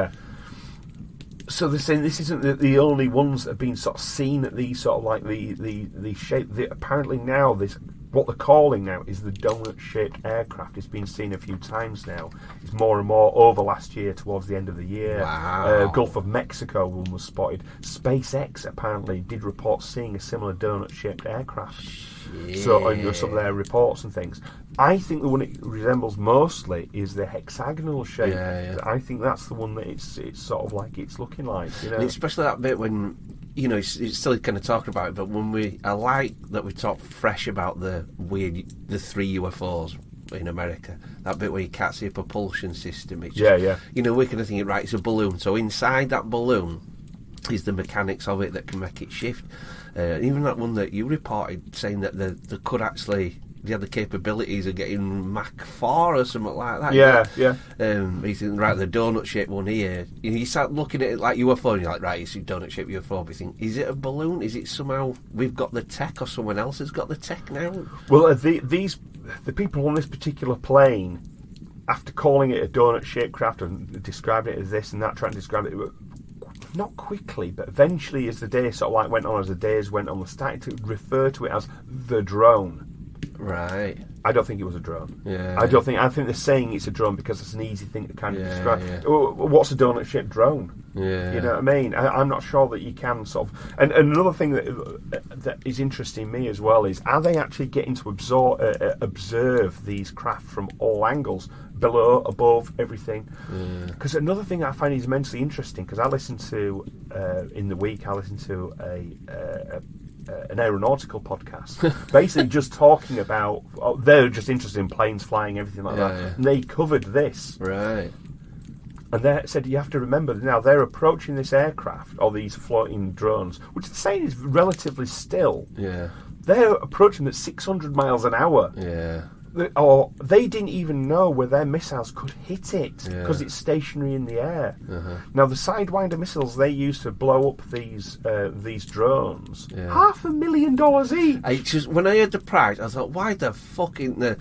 A: So they're saying this isn't the only ones that have been sort of seen at these sort of like the shape. Apparently now this, what they're calling now, is the donut-shaped aircraft. It's been seen a few times now. It's more and more over last year, towards the end of the year.
B: Wow.
A: Gulf of Mexico one was spotted. SpaceX apparently did report seeing a similar donut-shaped aircraft.
B: Shit.
A: So on some of their reports and things. I think the one it resembles mostly is the hexagonal shape. I think that's the one that it's sort of like it's looking like. You know?
B: Especially that bit when, you know, it's still kind of talking about it, but when I like that we talk fresh about the 3 UFOs in America. That bit where you can't see a propulsion system. It's just, you know, we're kind of thinking, right, it's a balloon. So inside that balloon is the mechanics of it that can make it shift. Even that one that you reported saying that they could actually, they had the capabilities of getting Mach 4 or something like that.
A: Yeah.
B: You think, right, the donut-shaped one here. You start looking at it like UFO, and you're like, right, it's a donut-shaped UFO. But you think, is it a balloon? Is it somehow we've got the tech, or someone else has got the tech now?
A: Well, the people on this particular plane, after calling it a donut-shaped craft and describing it as this and that, trying to describe it, not quickly, but eventually, as the day sort of like went on, as the days went on, they started to refer to it as the drone.
B: Right.
A: I don't think it was a drone.
B: Yeah.
A: I think they're saying it's a drone because it's an easy thing to kind of describe. What's a donut-shaped drone?
B: Yeah.
A: You know what I mean? I'm not sure that you can sort of... And another thing that is interesting me as well is, are they actually getting to observe these craft from all angles? Below, above, everything. Because another thing I find is immensely interesting, because I listen to, in the week, I listen to an aeronautical podcast, basically just talking about, they're just interested in planes flying, everything like that. And they covered this.
B: Right.
A: And they said, you have to remember, now they're approaching this aircraft, or these floating drones, which they're saying is relatively still.
B: Yeah.
A: They're approaching at 600 miles an hour.
B: Yeah.
A: Or they didn't even know where their missiles could hit it because it's stationary in the air. Now the Sidewinder missiles they use to blow up these drones, $500,000 each.
B: I just, when I heard the price, I thought, why the fucking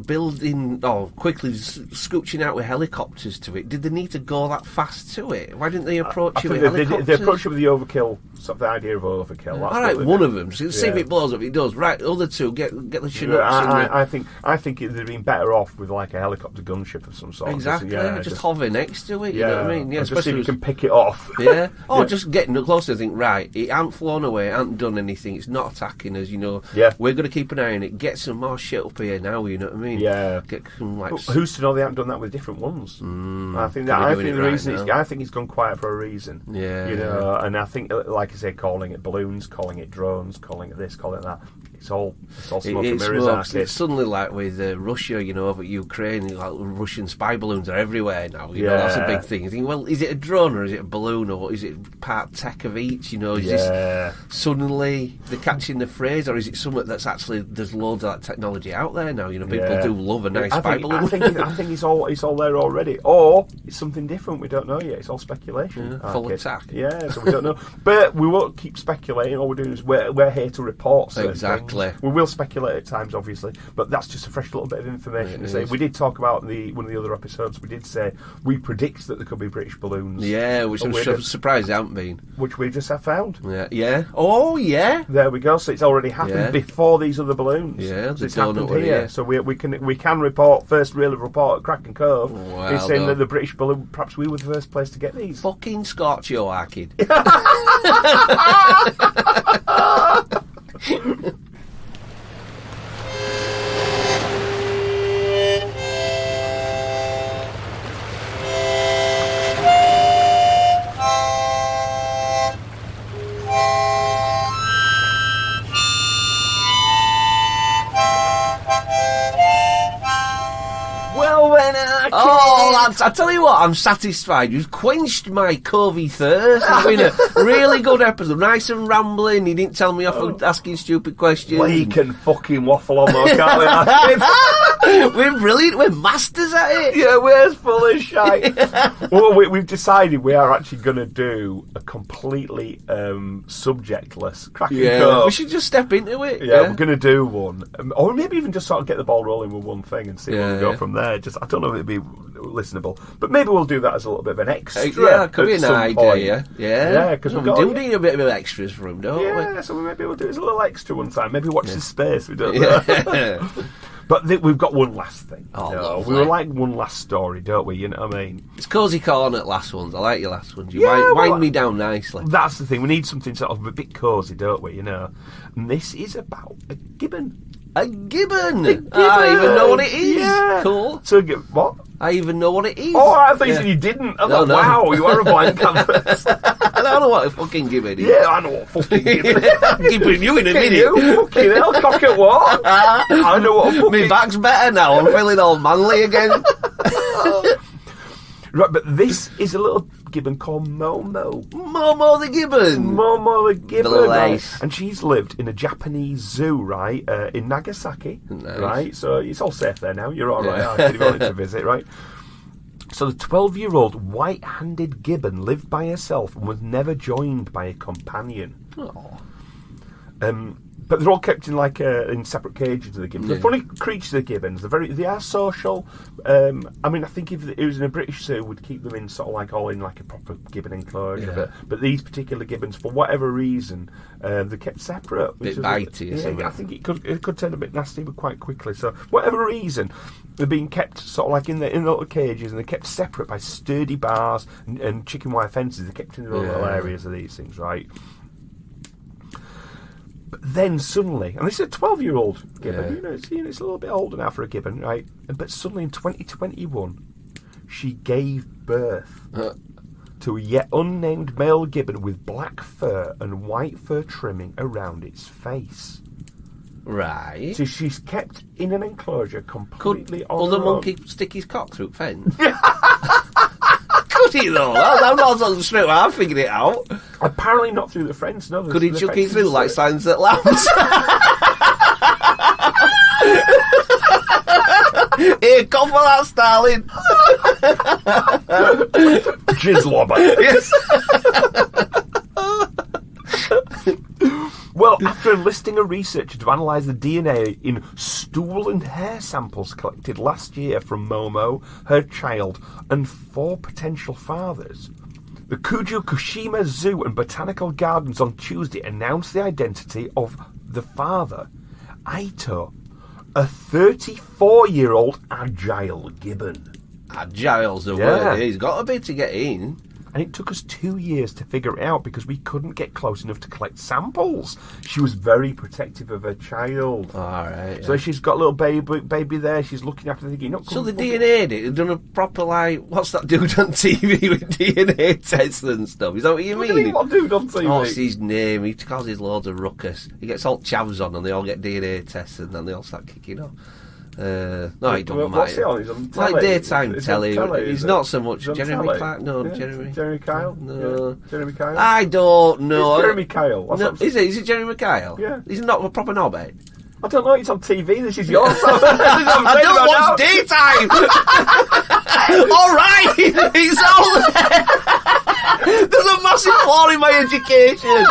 B: building quickly scooching out with helicopters to it? Did they need to go that fast to it? Why didn't they approach it with helicopters?
A: They approached it with the overkill, sort of the idea of overkill.
B: All right, one of them. See if it blows up. It does. Right, other two get the Chinooks.
A: I think they'd have been better off with like a helicopter gunship of some sort.
B: Exactly. Just hover next to it. You know what I mean? Yeah,
A: just see if you can pick it off.
B: Yeah. Just getting closer. Think, right, it hasn't flown away. It hasn't done anything. It's not attacking us. You know. Yeah. We're going to keep an eye on it. Get some more shit up here now. You know what I mean?
A: Yeah.
B: Get some,
A: who's to know they haven't done that with different ones? I think the reason I think it's gone quiet for a reason.
B: Yeah.
A: You know, and I think, like I say, calling it balloons, calling it drones, calling it this, calling it that. It's all smoke and mirrors.
B: It's suddenly like with Russia, you know, over Ukraine, like Russian spy balloons are everywhere now. You know, that's a big thing. You think, well, is it a drone or is it a balloon or is it part tech of each? You know, is this suddenly they're catching the phrase, or is it something that's actually there's loads of that technology out there now? You know, people do love a nice spy balloon.
A: I think it's all there already, or it's something different. We don't know yet. It's all speculation.
B: Full attack.
A: Yeah, so we don't know, but we won't keep speculating. All we're doing is we're here to report certain
B: exactly.
A: things. We will speculate at times, obviously, but that's just a fresh little bit of information to say. We did talk about one of the other episodes. We did say we predict that there could be British balloons.
B: Yeah, which I'm surprised they haven't been.
A: Which we just have found.
B: Yeah. Oh, yeah.
A: There we go. So it's already happened before these other balloons.
B: Yeah,
A: so it's happened here. So we can report first real report at Kraken Cove.
B: Well
A: is saying that the British balloon. Perhaps we were the first place to get these.
B: Fucking Scotch, you are, kid. I tell you what, I'm satisfied. You've quenched my covey thirst. It's been a really good episode. Nice and rambling. You didn't tell me off for asking stupid questions.
A: We can fucking waffle on though, can't we?
B: We're brilliant. We're masters at it.
A: Yeah, we're full of shite. Well, we've decided we are actually going to do a completely subjectless Kraken Cove.
B: We should just step into it.
A: Yeah, we're going to do one. Or maybe even just sort of get the ball rolling with one thing and see where we go from there. I don't know if it'd be listenable, but maybe we'll do that as a little bit of an extra.
B: Yeah, it could be an idea. Yeah,
A: because
B: we do need a bit of extras for him, don't we?
A: Yeah, so maybe we'll do it as a little extra one time. Maybe watch the space. We don't know. But we've got one last thing. We were like one last story, don't we? You know what I mean?
B: It's cosy corner last ones. I like your last ones. You wind me down nicely.
A: That's the thing. We need something sort of a bit cosy, don't we? You know. And this is about a gibbon.
B: A gibbon. I even know what it is.
A: Yeah.
B: Cool.
A: So what?
B: I even know what it is.
A: Oh, I thought you said you didn't. No. Wow, you are a blank canvas.
B: I don't know what a fucking gibbon is.
A: Yeah, I know what a fucking gibbon is.
B: Gibbon you in a minute.
A: You fucking hell, cock at what? I know what a fucking...
B: My back's better now. I'm feeling all manly again.
A: Right, but this is a little gibbon called Momo.
B: Momo the gibbon.
A: Momo the gibbon.
B: Right.
A: And she's lived in a Japanese zoo, right, in Nagasaki.
B: Nice.
A: Right, so it's all safe there now. You're all right. If you wanted to visit, right? So the 12-year-old white-handed gibbon lived by herself and was never joined by a companion.
B: Oh.
A: But they're all kept in in separate cages. The gibbons. They're funny creatures. The gibbons. They are social. I mean, I think if it was in a British zoo, we'd keep them in sort of all in a proper gibbon enclosure. But these particular gibbons, for whatever reason, they're kept separate.
B: Bit bitey.
A: I think it could turn a bit nasty, but quite quickly. So whatever reason, they're being kept sort of in the little cages, and they're kept separate by sturdy bars and chicken wire fences. They're kept in their own little areas of these things, right? But then suddenly, and this is a 12-year-old gibbon, it's a little bit older now for a gibbon, right? But suddenly in 2021, she gave birth to a yet unnamed male gibbon with black fur and white fur trimming around its face.
B: Right.
A: So she's kept in an enclosure completely on
B: Could the
A: her own.
B: monkey stick his cock through fence? Could he though? I'm not so straight away. I figured it out.
A: Apparently not through the fence. No.
B: Could he chuck it through like Silence at Lambs? Here, come for that, Starling.
A: Jizzlobber. Yes. Well, after enlisting a researcher to analyse the DNA in stool and hair samples collected last year from Momo, her child, and 4 potential fathers, the Kushima Zoo and Botanical Gardens on Tuesday announced the identity of the father, Aito, a 34-year-old agile gibbon.
B: Agile's the word. He's got a bit to get in.
A: And it took us 2 years to figure it out because we couldn't get close enough to collect samples. She was very protective of her child.
B: All right.
A: So she's got a little baby there. She's looking after the thing.
B: So the DNA'd it. They've done a proper, like, what's that dude on TV with DNA tests and stuff? Is that what you mean?
A: What dude on TV?
B: What's his name? He causes loads of ruckus. He gets all chavs on and they all get DNA tests and then they all start kicking off. No, he don't
A: What's he
B: matter.
A: on? He's on
B: It's
A: telly.
B: like daytime
A: Is
B: telly.
A: telly,
B: He's
A: is
B: not
A: it?
B: so much
A: He's on
B: Jeremy
A: telly?
B: Clark. No,
A: Yeah.
B: Jeremy
A: Kyle?
B: No.
A: Yeah. Jeremy Kyle?
B: I don't know.
A: It's Jeremy Kyle. What's
B: No,
A: up?
B: is it Jeremy Kyle?
A: Yeah.
B: He's not a proper knobhead.
A: I don't know. It's on TV. This is your
B: I don't watch daytime. All right, it's all there. There's a massive flaw in my education.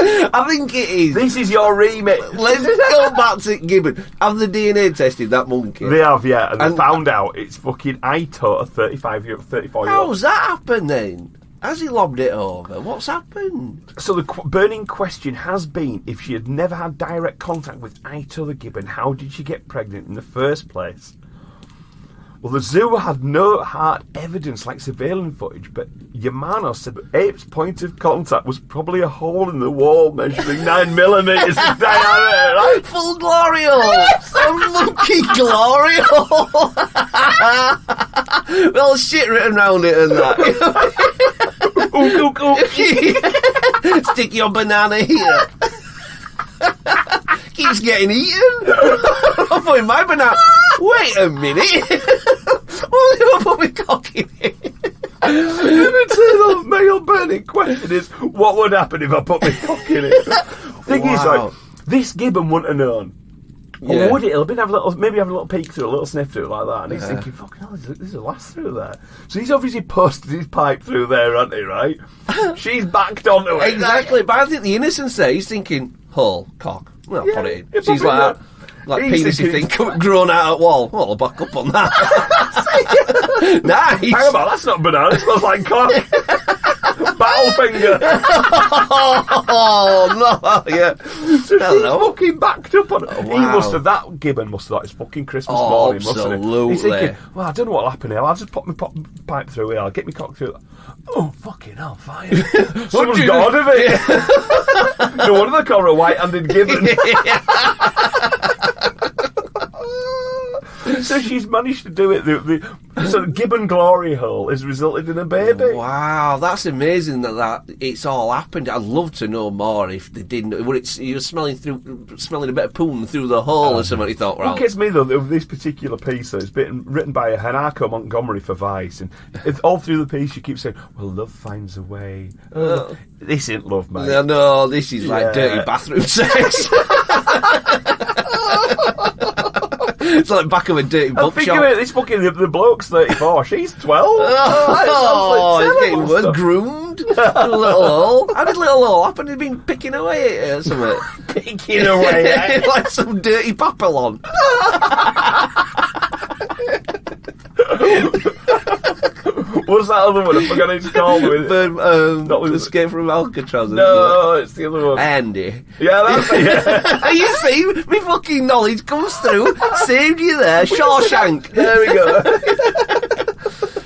B: I think it is.
A: This is your remit.
B: Let's go back to Gibbon. Have the DNA tested that monkey?
A: They have, yeah, and they found out it's fucking Ito, a 34-year-old.
B: How's that happened then? Has he lobbed it over? What's happened?
A: So the burning question has been, if she had never had direct contact with Ito the gibbon, how did she get pregnant in the first place? Well, the zoo had no hard evidence like surveillance footage, but Yamano said that Ape's point of contact was probably a hole in the wall measuring 9 millimetres in diameter, right?
B: Full Gloryhole! A monkey Gloryhole! Well, shit written round it and that. Stick your banana here. Keeps getting eaten. I'm putting my banana. Wait a minute. What if I put my cock in it?
A: The male burning question is, what would happen if I put my cock in it? Thing is, like, this gibbon wouldn't have known.
B: Yeah.
A: Or would it? He'll maybe have a little peek through, a little sniff through it like that, and he's thinking, fucking hell, there's a lass through there. So he's obviously posted his pipe through there, hasn't he, right? She's backed onto it.
B: Exactly, but I think the innocence there, he's thinking, hole, cock. Well,
A: Yeah,
B: put it in.
A: it's
B: She's
A: probably
B: like that. Like
A: He's
B: penisy
A: thinking-
B: thing grown out at wall. Well, I'll back up on that. Nice.
A: Hang on, that's not banana, it smells like cock. Battlefinger.
B: Oh, no, yeah.
A: So
B: Hello.
A: she's fucking backed up on it.
B: Oh,
A: He
B: wow.
A: that gibbon must have thought it's fucking Christmas
B: Oh,
A: morning, mustn't he?
B: absolutely.
A: He's thinking, well, I don't know what'll happen here. I'll just pop my pipe through here. I'll get my cock through. Oh, fucking hell, fire. Someone's got rid of it. No wonder they call her a white-handed gibbon. So she's managed to do it. So the gibbon Gloryhole has resulted in a baby.
B: Wow, that's amazing that it's all happened. I'd love to know more if they didn't. You're smelling a bit of poon through the hole or something. You thought, right?
A: What gets me though, of this particular piece, it's written by Hanako Montgomery for Vice, and all through the piece she keeps saying, "Well, love finds a way." This ain't love, mate.
B: No, this is like dirty bathroom sex. It's like back of a dirty
A: I'm thinking
B: bookshop.
A: this fucking the bloke's 34, she's 12.
B: Oh, it's getting worse.
A: Stuff.
B: Groomed. A little hole. How did little hole happen? He'd been picking away at it or something.
A: Picking away at it.
B: Like some dirty papillon.
A: What's that other one? I forgot it's called. Not with
B: Escape from Alcatraz.
A: No, it's the other one.
B: Andy.
A: Yeah, that's it. Yeah.
B: You see, my fucking knowledge comes through. Saved you there. Shawshank.
A: There we go.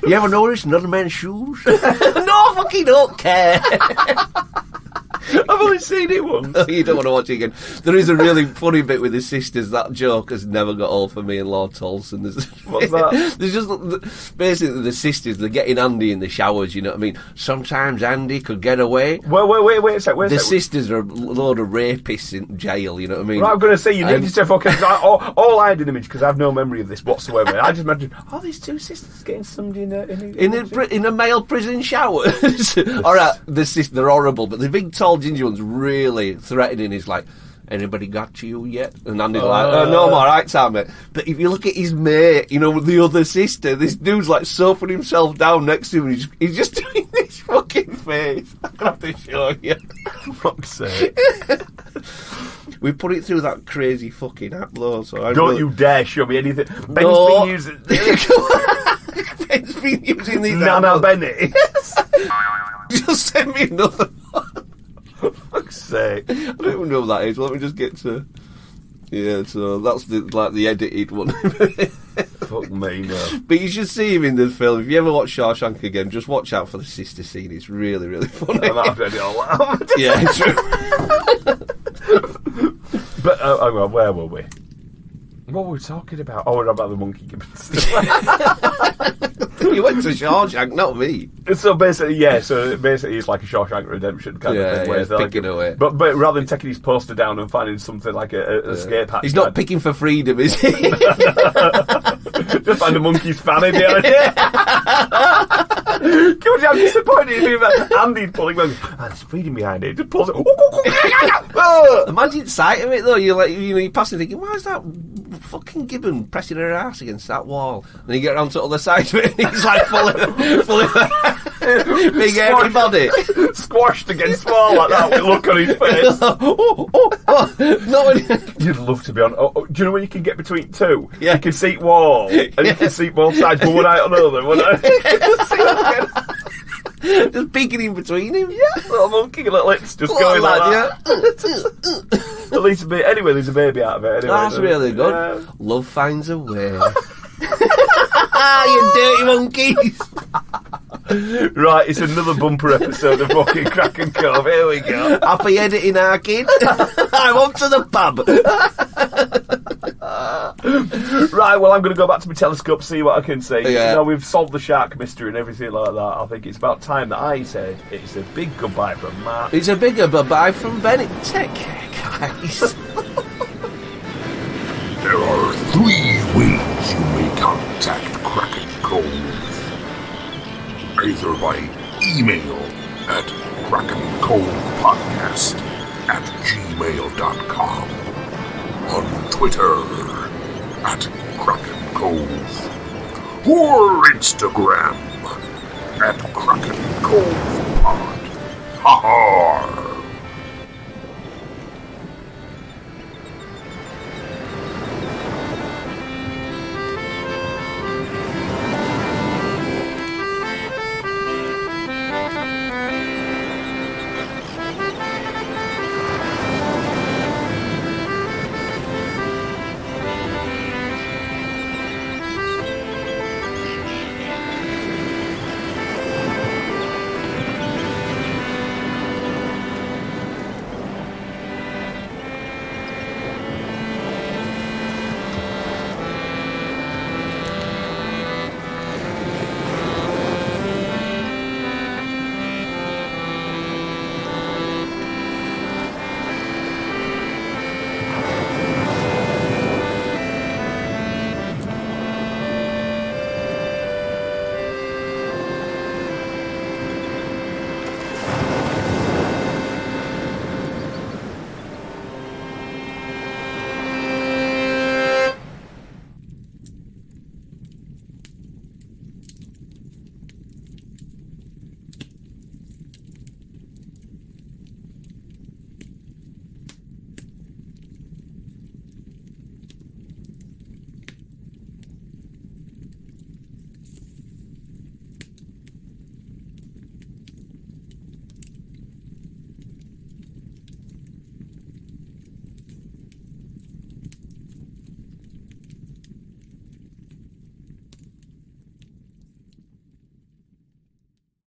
B: You ever noticed another man's shoes? No, I fucking don't care.
A: I've only seen it once.
B: You don't want to watch it again. There is a really funny bit with his sisters. That joke has never got old for me and Lord Tolson.
A: What's that?
B: There's just basically the sisters. They're getting Andy in the showers. You know what I mean? Sometimes Andy could get away.
A: Wait a sec.
B: The sisters are a load of rapists in jail. You know what I mean?
A: Right, I'm going to say you need to fucking. All I had in image because I have no memory of this whatsoever. I just imagine, these two sisters getting somebody
B: in a male prison showers. All right, they're horrible, but the big tall ginger one's really threatening. He's like, anybody got to you yet? And Andy's like, no, I'm alright, Sam, mate. But if you look at his mate, you know, with the other sister, this dude's like soaping himself down next to him, and he's just doing this fucking face. I'm gonna have to show you.
A: For fuck's sake.
B: We put it through that crazy fucking app though, so
A: Don't you dare show me anything. Ben's
B: No.
A: been using.
B: Ben's been using these
A: Nana
B: apples.
A: Benny.
B: Just send me another one.
A: For fuck's sake.
B: I don't even know what that is. Let me just get to Yeah, so that's the edited one.
A: Fuck me, no.
B: But you should see him in the film. If you ever watch Shawshank again, just watch out for the sister scene. It's really, really funny.
A: And I've read it all out.
B: Yeah, true.
A: But hang on, where were we? What were we talking about? Oh, we're about the monkey gibbons.
B: You went to Shawshank, not me.
A: So basically, it's like a Shawshank Redemption kind of thing.
B: Yeah, picking away.
A: But rather than taking his poster down and finding something like an escape hatch,
B: he's not picking for freedom, is he?
A: Just find a monkey's fanny behind it. Can you, I'm disappointed in him. Andy's pulling him. There's freedom behind it. Just pulls it.
B: Imagine the sight of it though. You're passing thinking, why is that fucking gibbon pressing her ass against that wall? And you get around to the other side of it, and he's like fully big hairy body,
A: squashed against the wall like that with a look on his face. You'd love to be on. Do you know where you can get between two?
B: Yeah.
A: You can seat wall, and you can seat both sides, but one out on the other. One out.
B: Just peeking in between him.
A: Yeah, little monkey, little lips just going like that. Yeah. At least anyway, there's a baby out of it. Anyway,
B: that's really good. Yeah. Love finds a way. You dirty monkeys.
A: Right, it's another bumper episode of fucking Kraken Cove. Here we go.
B: Happy editing, our kid. I'm off to the pub.
A: Right, well, I'm going to go back to my telescope, see what I can see.
B: Yeah.
A: We've solved the shark mystery and everything like that. I think it's about time that I said it's a big goodbye from Matt.
B: It's a bigger goodbye from Bennett. Take care, guys.
C: There are 3 ways you may contact Kraken Cove. Either by email at krakencovedpodcast@gmail.com, on Twitter @Kraken Cove, or Instagram @Kraken Cove Pod. Ha ha!